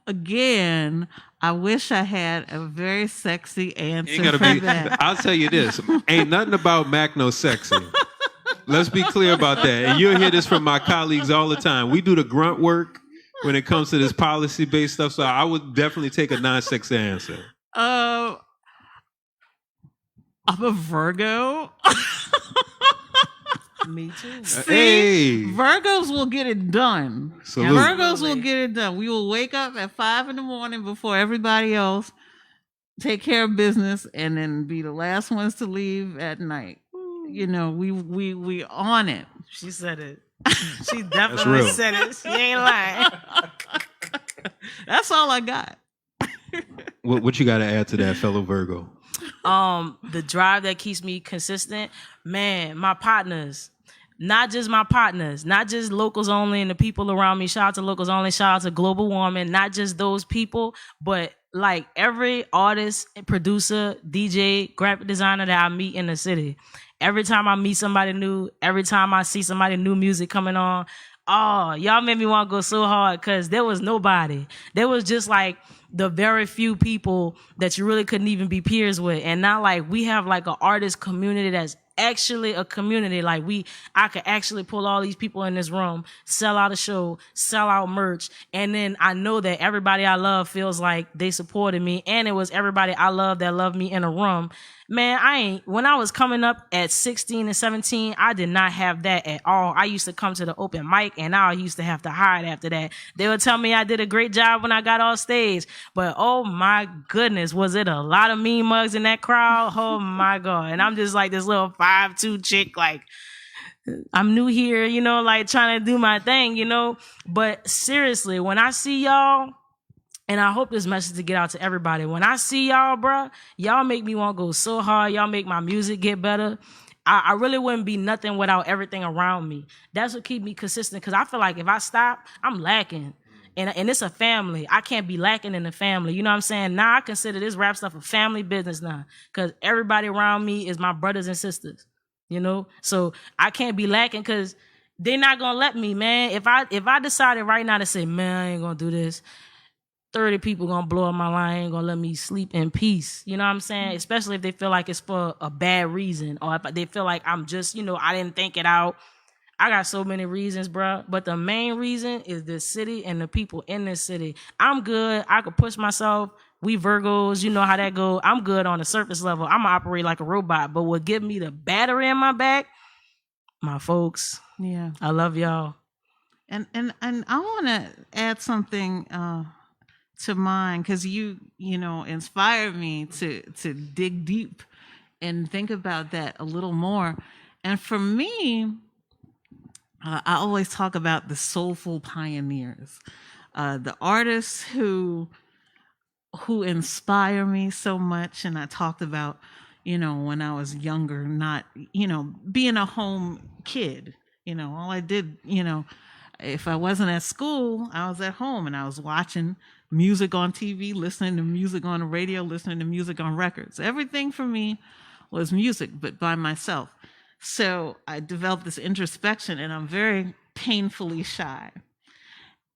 Again, I wish I had a very sexy answer for that. I'll tell you this. Ain't nothing about MaCCNO sexy. Let's be clear about that. And you'll hear this from my colleagues all the time. We do the grunt work when it comes to this policy-based stuff, so I would definitely take a non-sexy answer. I'm a Virgo. Me too. See, Hey. Virgos will get it done. Salute. Virgos will get it done. We will wake up at 5 a.m. before everybody else, take care of business, and then be the last ones to leave at night. You know, we on it. She said it. She definitely real. said it. She ain't lying. That's all I got. What you got to add to that, fellow Virgo? The drive that keeps me consistent, man, my partners. Not just my partners, not just locals only and the people around me. Shout out to locals only, shout out to global warming, not just those people, but like every artist, producer, DJ, graphic designer that I meet in the city. Every time I meet somebody new, every time I see somebody new music coming on, oh, y'all made me want to go so hard because there was nobody. There was just like the very few people that you really couldn't even be peers with. And now like we have like an artist community that's actually a community. Like I could actually pull all these people in this room, sell out a show, sell out merch. And then I know that everybody I love feels like they supported me. And it was everybody I love that loved me in a room. Man, when I was coming up at 16 and 17, I did not have that at all. I used to come to the open mic and I used to have to hide after that. They would tell me I did a great job when I got off stage. But oh my goodness, was it a lot of mean mugs in that crowd? Oh my God. And I'm just like this little 5'2" chick, like, I'm new here, you know, like trying to do my thing, you know. But seriously, when I see y'all, and I hope this message to get out to everybody. When I see y'all, bruh, y'all make me want to go so hard. Y'all make my music get better. I really wouldn't be nothing without everything around me. That's what keep me consistent. Because I feel like if I stop, I'm lacking. And it's a family. I can't be lacking in the family. You know what I'm saying? Now I consider this rap stuff a family business now. Because everybody around me is my brothers and sisters. You know? So I can't be lacking because they're not going to let me, man. If I decided right now to say, man, I ain't going to do this, 30 people gonna blow up my line, ain't gonna let me sleep in peace. You know what I'm saying? Especially if they feel like it's for a bad reason or if they feel like I'm just, you know, I didn't think it out. I got so many reasons, bro. But the main reason is the city and the people in this city. I'm good. I could push myself. We Virgos, you know how that go. I'm good on the surface level. I'm gonna operate like a robot. But what give me the battery in my back? My folks. Yeah. I love y'all. And I want to add something to mine because you know inspired me to dig deep and think about that a little more. And for me, I always talk about the soulful pioneers, the artists who inspire me so much. And I talked about, you know, when I was younger, not, you know, being a home kid. You know, all I did, you know, if I wasn't at school, I was at home and I was watching music on TV, listening to music on the radio, listening to music on records. Everything for me was music, but by myself. So I developed this introspection and I'm very painfully shy.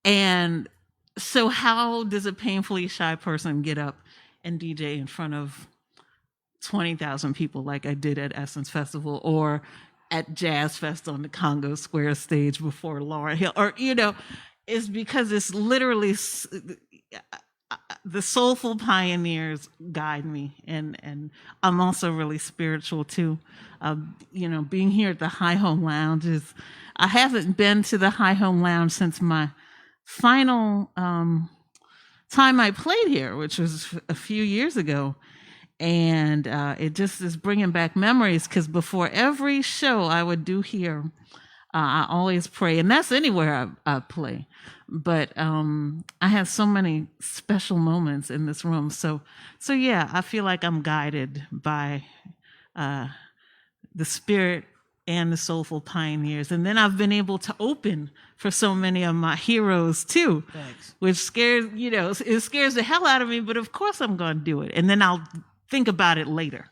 And so how does a painfully shy person get up and DJ in front of 20,000 people like I did at Essence Festival or at Jazz Fest on the Congo Square stage before Lauryn Hill? Or, you know, it's because it's literally the soulful pioneers guide me. And I'm also really spiritual too. You know, being here at the High Home Lounge I haven't been to the High Home Lounge since my final time I played here, which was a few years ago. And it just is bringing back memories because before every show I would do here, I always pray. And that's anywhere I play. But I have so many special moments in this room. So yeah, I feel like I'm guided by the spirit and the soulful pioneers. And then I've been able to open for so many of my heroes too. Thanks. Which scares, you know, it scares the hell out of me, but of course I'm going to do it. And then I'll think about it later.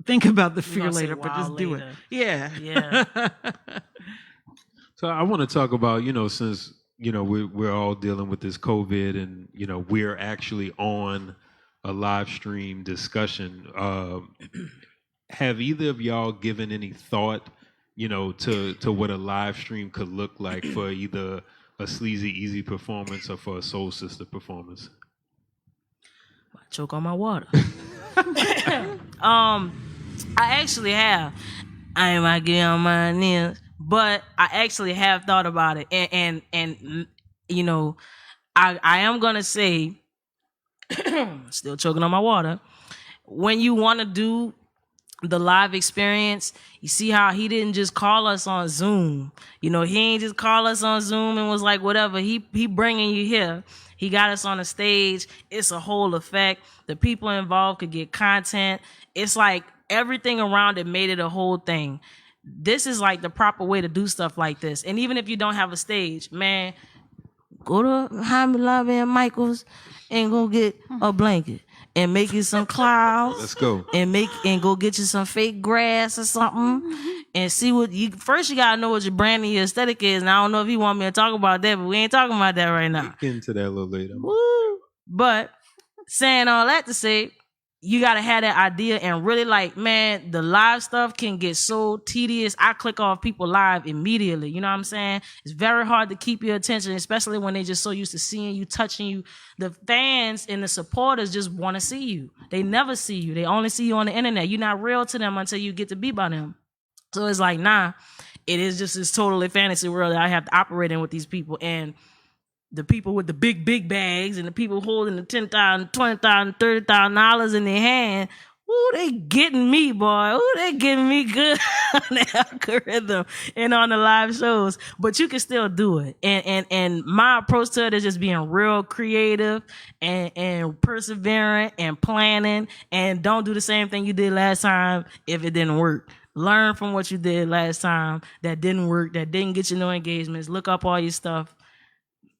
Think about the fear later, but just do it. Yeah. Yeah. So I want to talk about, you know, since, you know, we're all dealing with this COVID and, you know, we're actually on a live stream discussion. Have either of y'all given any thought, you know, to what a live stream could look like for either a Sleazy Easy performance or for a Soul Sister performance? I choke on my water. I actually have. I ain't about to get on my knees, but I actually have thought about it, and you know, I am gonna say, still choking on my water. When you want to do the live experience, you see how he didn't just call us on Zoom. You know, he ain't just call us on Zoom and was like, whatever. He bringing you here. He got us on a stage. It's a whole effect. The people involved could get content. It's like everything around it made it a whole thing. This is like the proper way to do stuff like this. And even if you don't have a stage, man, go to Hobby Lobby and Michael's and go get a blanket and make you some clouds. Let's go. And go get you some fake grass or something and see what you first. You gotta know what your brand and your aesthetic is. And I don't know if you want me to talk about that, but we ain't talking about that right now. Get into that a little later. Woo. But saying all that to say, you gotta have that idea and really like, man, the live stuff can get so tedious. I click off people live immediately. You know what I'm saying? It's very hard to keep your attention, especially when they just so used to seeing you, touching you. The fans and the supporters just want to see you. They never see you. They only see you on the internet. You're not real to them until you get to be by them. So it's like, nah, it is just this totally fantasy world that I have to operate in with these people. And the people with the big bags and the people holding the $10,000, $20,000, $30,000 in their hand, ooh, they getting me, boy. Ooh, they getting me good on the algorithm and on the live shows. But you can still do it. And my approach to it is just being real creative and persevering and planning, and don't do the same thing you did last time if it didn't work. Learn from what you did last time that didn't work, that didn't get you no engagements. Look up all your stuff.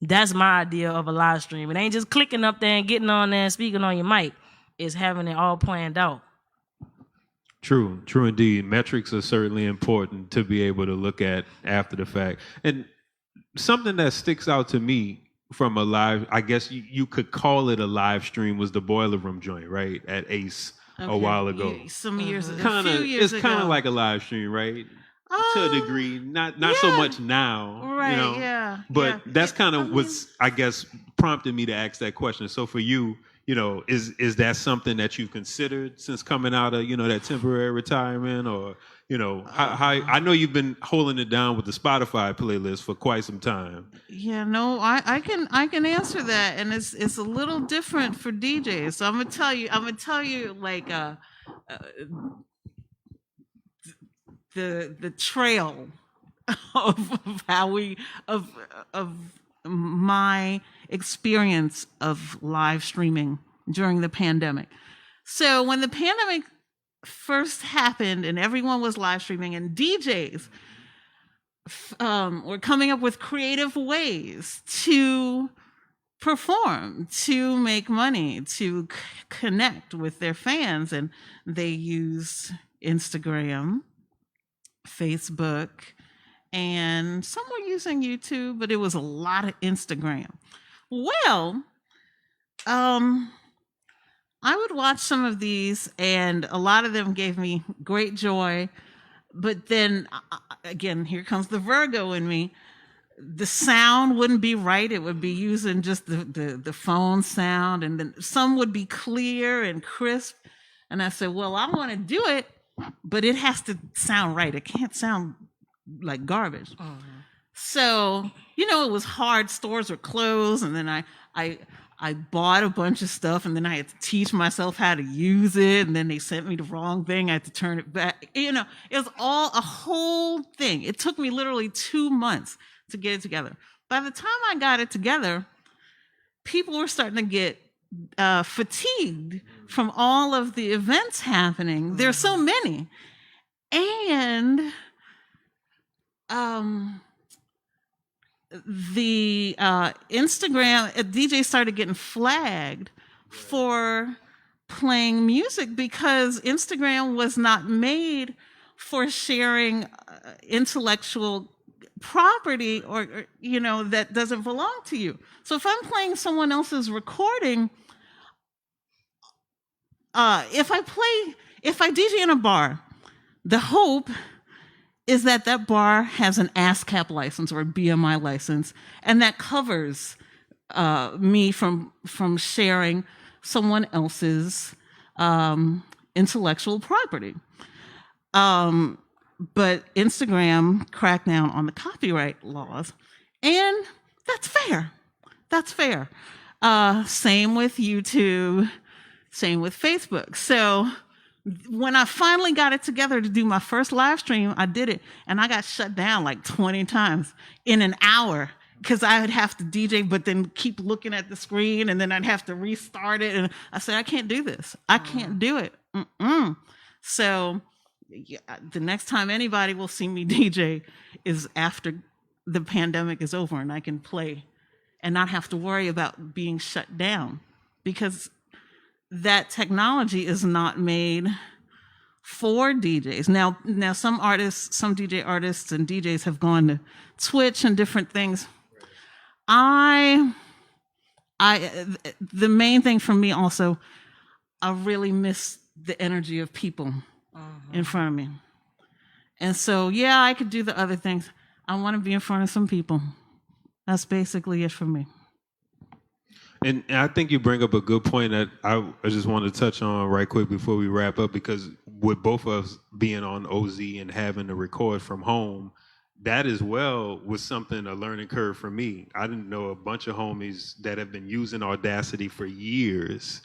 That's my idea of a live stream. It ain't just clicking up there and getting on there and speaking on your mic. It's having it all planned out. True indeed. Metrics are certainly important to be able to look at after the fact. And something that sticks out to me from a live, I guess you could call it a live stream, was the Boiler Room joint, right? At Ace a while ago. Some years ago. It's kind of like a live stream, right? To a degree, not so much now, right? You know? Yeah, but that's kind of what's, I guess, prompted me to ask that question. So for you, you know, is that something that you've considered since coming out of, you know, that temporary retirement, or, you know, how I know you've been holding it down with the Spotify playlist for quite some time. Yeah, no, I can answer that, and it's a little different for DJs. So I'm gonna tell you like the trail of how of my experience of live streaming during the pandemic. So when the pandemic first happened and everyone was live streaming, and DJs were coming up with creative ways to perform, to make money, to connect with their fans, and they used Instagram, Facebook, and some were using YouTube, but it was a lot of Instagram. Well, I would watch some of these, and a lot of them gave me great joy. But then, again, here comes the Virgo in me. The sound wouldn't be right. It would be using just the phone sound, and then some would be clear and crisp. And I said, well, I want to do it, but it has to sound right. It can't sound like garbage. Uh-huh. So, you know, it was hard. Stores were closed, and then I bought a bunch of stuff, and then I had to teach myself how to use it, and then they sent me the wrong thing. I had to turn it back. You know, it was all a whole thing. It took me literally 2 months to get it together. By the time I got it together, people were starting to get fatigued from all of the events happening. There's so many. And the Instagram DJ started getting flagged for playing music because Instagram was not made for sharing intellectual property or you know that doesn't belong to you. So if I'm playing someone else's recording, if I DJ in a bar, the hope is that that bar has an ASCAP license or a BMI license, and that covers me from sharing someone else's intellectual property. But Instagram cracked down on the copyright laws, and that's fair. That's fair. Same with YouTube, same with Facebook. So when I finally got it together to do my first live stream, I did it, and I got shut down like 20 times in an hour because I would have to DJ, but then keep looking at the screen, and then I'd have to restart it. And I said, I can't do this. I can't do it. So yeah, the next time anybody will see me DJ is after the pandemic is over and I can play and not have to worry about being shut down, because that technology is not made for DJs. Now some artists, some DJ artists and DJs have gone to Twitch and different things. The main thing for me also, I really miss the energy of people in front of me. And so, yeah, I could do the other things. I want to be in front of some people. That's basically it for me. And I think you bring up a good point that I just want to touch on right quick before we wrap up, because with both of us being on OZ and having to record from home, that as well was something, a learning curve for me. I didn't know a bunch of homies that have been using Audacity for years.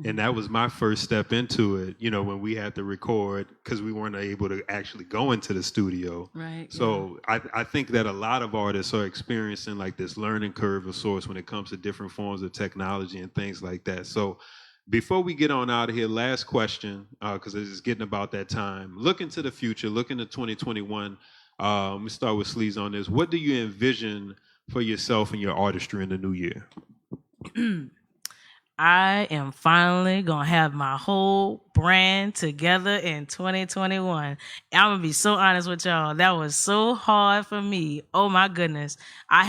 And that was my first step into it, you know, when we had to record, because we weren't able to actually go into the studio. Right. So yeah. I think that a lot of artists are experiencing like this learning curve of sorts when it comes to different forms of technology and things like that. So before we get on out of here, last question, because it's getting about that time. Looking to the future, looking to 2021, we start with Sleaze on this. What do you envision for yourself and your artistry in the new year? I am finally going to have my whole brand together in 2021. I'm going to be so honest with y'all. That was so hard for me. Oh, my goodness. I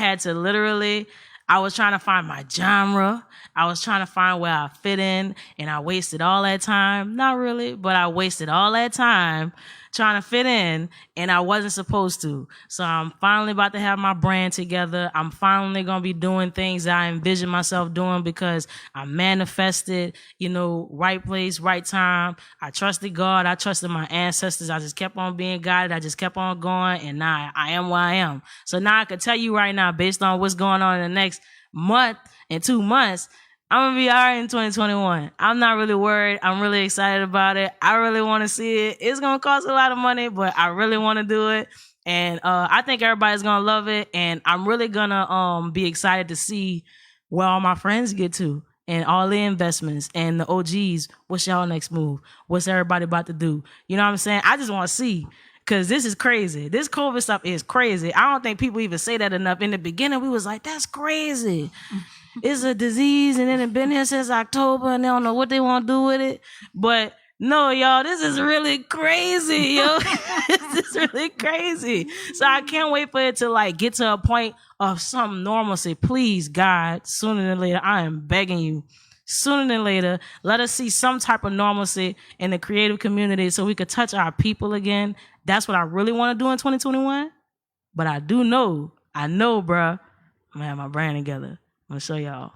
was trying to find my genre. I was trying to find where I fit in, and I wasted all that time. Not really, but I wasted all that time trying to fit in, and I wasn't supposed to. So I'm finally about to have my brand together. I'm finally going to be doing things that I envision myself doing, because I manifested, right place, right time. I trusted God. I trusted my ancestors. I just kept on being guided. I just kept on going, and now I am where I am. So now I can tell you right now, based on what's going on in the next month and 2 months, I'm going to be all right in 2021. I'm not really worried. I'm really excited about it. I really want to see it. It's going to cost a lot of money, but I really want to do it. And I think everybody's going to love it. And I'm really going to be excited to see where all my friends get to and all the investments and the OGs. What's y'all next move? What's everybody about to do? You know what I'm saying? I just want to see. Because this is crazy. This COVID stuff is crazy. I don't think people even say that enough. In the beginning, we was like, that's crazy. It's a disease, and then it's been here since October, and they don't know what they want to do with it. But no, y'all, this is really crazy, yo. This is really crazy. So I can't wait for it to get to a point of some normalcy. Please, God, sooner than later, I am begging you. Sooner than later, let us see some type of normalcy in the creative community so we could touch our people again. That's what I really want to do in 2021. But I know, bruh, I'm going to have my brand together. I'm going to show y'all.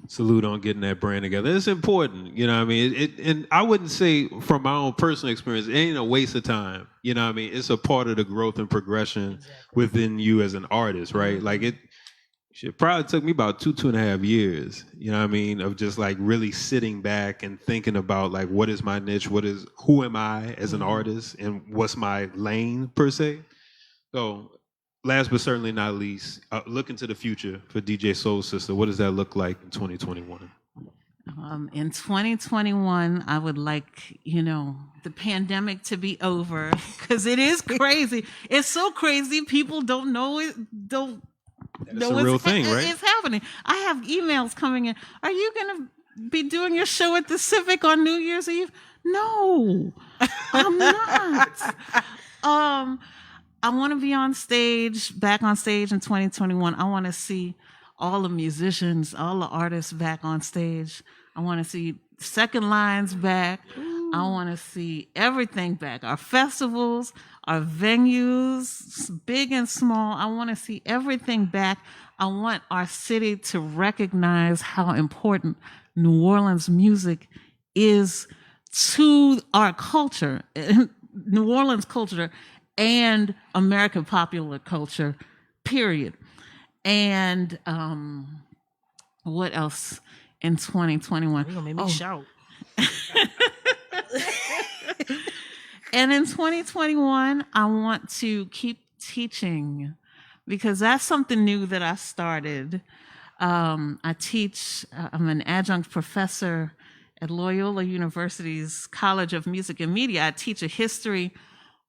Salute on getting that brand together. It's important, you know what I mean? And I wouldn't say from my own personal experience, it ain't a waste of time. You know what I mean? It's a part of the growth and progression within you as an artist, right? Like it probably took me about 2.5 years, you know what I mean? Of just really sitting back and thinking about what is my niche? Who am I as an artist? And what's my lane per se? So last but certainly not least, looking to the future for DJ Soul Sister, what does that look like in 2021? In 2021, I would like, the pandemic to be over, because it is crazy. It's so crazy. People don't know it, It's a real thing, right? It's happening. I have emails coming in. Are you going to be doing your show at the Civic on New Year's Eve? No, I'm not. I want to be back on stage in 2021. I want to see all the musicians, all the artists back on stage. I want to see second lines back. Ooh. I want to see everything back. Our festivals, our venues, big and small. I want to see everything back. I want our city to recognize how important New Orleans music is to our culture, New Orleans culture, and American popular culture, period. And what else in 2021? You're gonna make me shout. And in 2021, I want to keep teaching because that's something new that I started. I teach, I'm an adjunct professor at Loyola University's College of Music and Media. I teach a history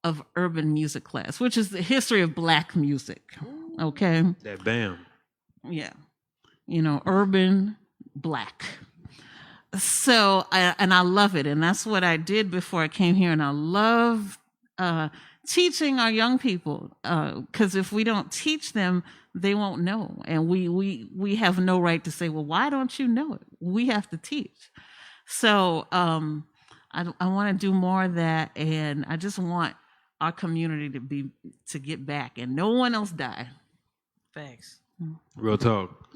of urban music class, which is the history of Black music. Okay. That bam. Yeah. You know, urban Black. So, I love it. And that's what I did before I came here. And I love teaching our young people because if we don't teach them, they won't know. And we have no right to say, well, why don't you know it? We have to teach. So I want to do more of that. And I just want our community to get back and no one else die. Facts. Real talk.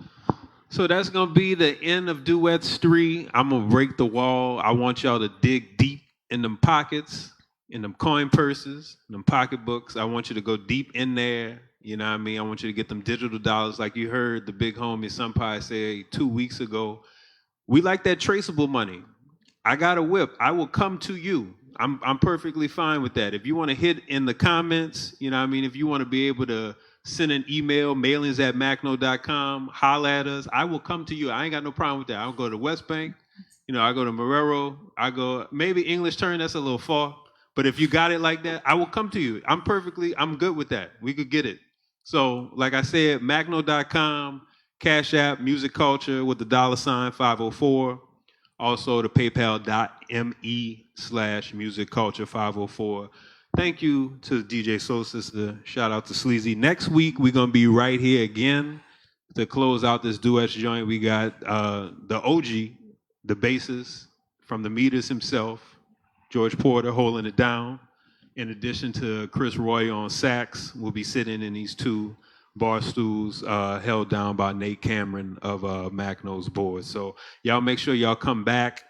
So that's going to be the end of Duets 3. I'm going to break the wall. I want y'all to dig deep in them pockets, in them coin purses, them pocketbooks. I want you to go deep in there. You know what I mean? I want you to get them digital dollars like you heard the big homie Sunpai say 2 weeks ago. We like that traceable money. I got a whip. I will come to you. I'm perfectly fine with that. If you want to hit in the comments, you know what I mean? If you want to be able to send an email, mailings@MaCCNO.com, holla at us. I will come to you. I ain't got no problem with that. I'll go to West Bank. You know, I go to Marrero. I go, maybe English Turn, that's a little far. But if you got it like that, I will come to you. I'm good with that. We could get it. So, like I said, MaCCNO.com, Cash App, Music Culture with the $504. Also, the PayPal.me/Music Culture 504. Thank you to DJ Soul Sister. Shout out to Sleazy. Next week, we're going to be right here again to close out this Duets joint. We got the OG, the bassist from the Meters himself, George Porter holding it down. In addition to Chris Roy on sax, we'll be sitting in these two bar stools held down by Nate Cameron of MaCCNO's board. So y'all make sure y'all come back.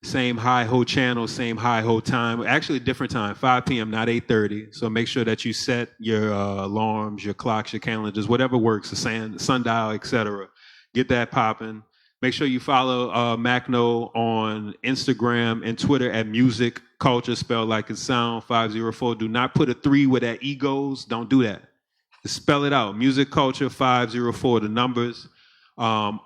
Same hi-ho channel, same hi-ho time. Actually, different time, 5 p.m., not 8:30. So make sure that you set your alarms, your clocks, your calendars, whatever works, the sundial, etc. Get that popping. Make sure you follow MaCCNO on Instagram and Twitter at Music Culture, spelled like it sound, 504. Do not put a 3 where that E goes. Don't do that. Just spell it out. Music Culture 504, the numbers. On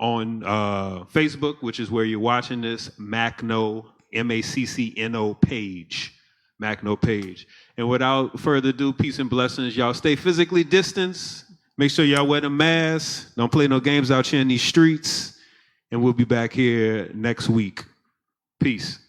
Facebook, which is where you're watching this, MaCCNO, MaCCNO page, MaCCNO page. And without further ado, peace and blessings. Y'all stay physically distanced. Make sure y'all wear the mask. Don't play no games out here in these streets. And we'll be back here next week. Peace.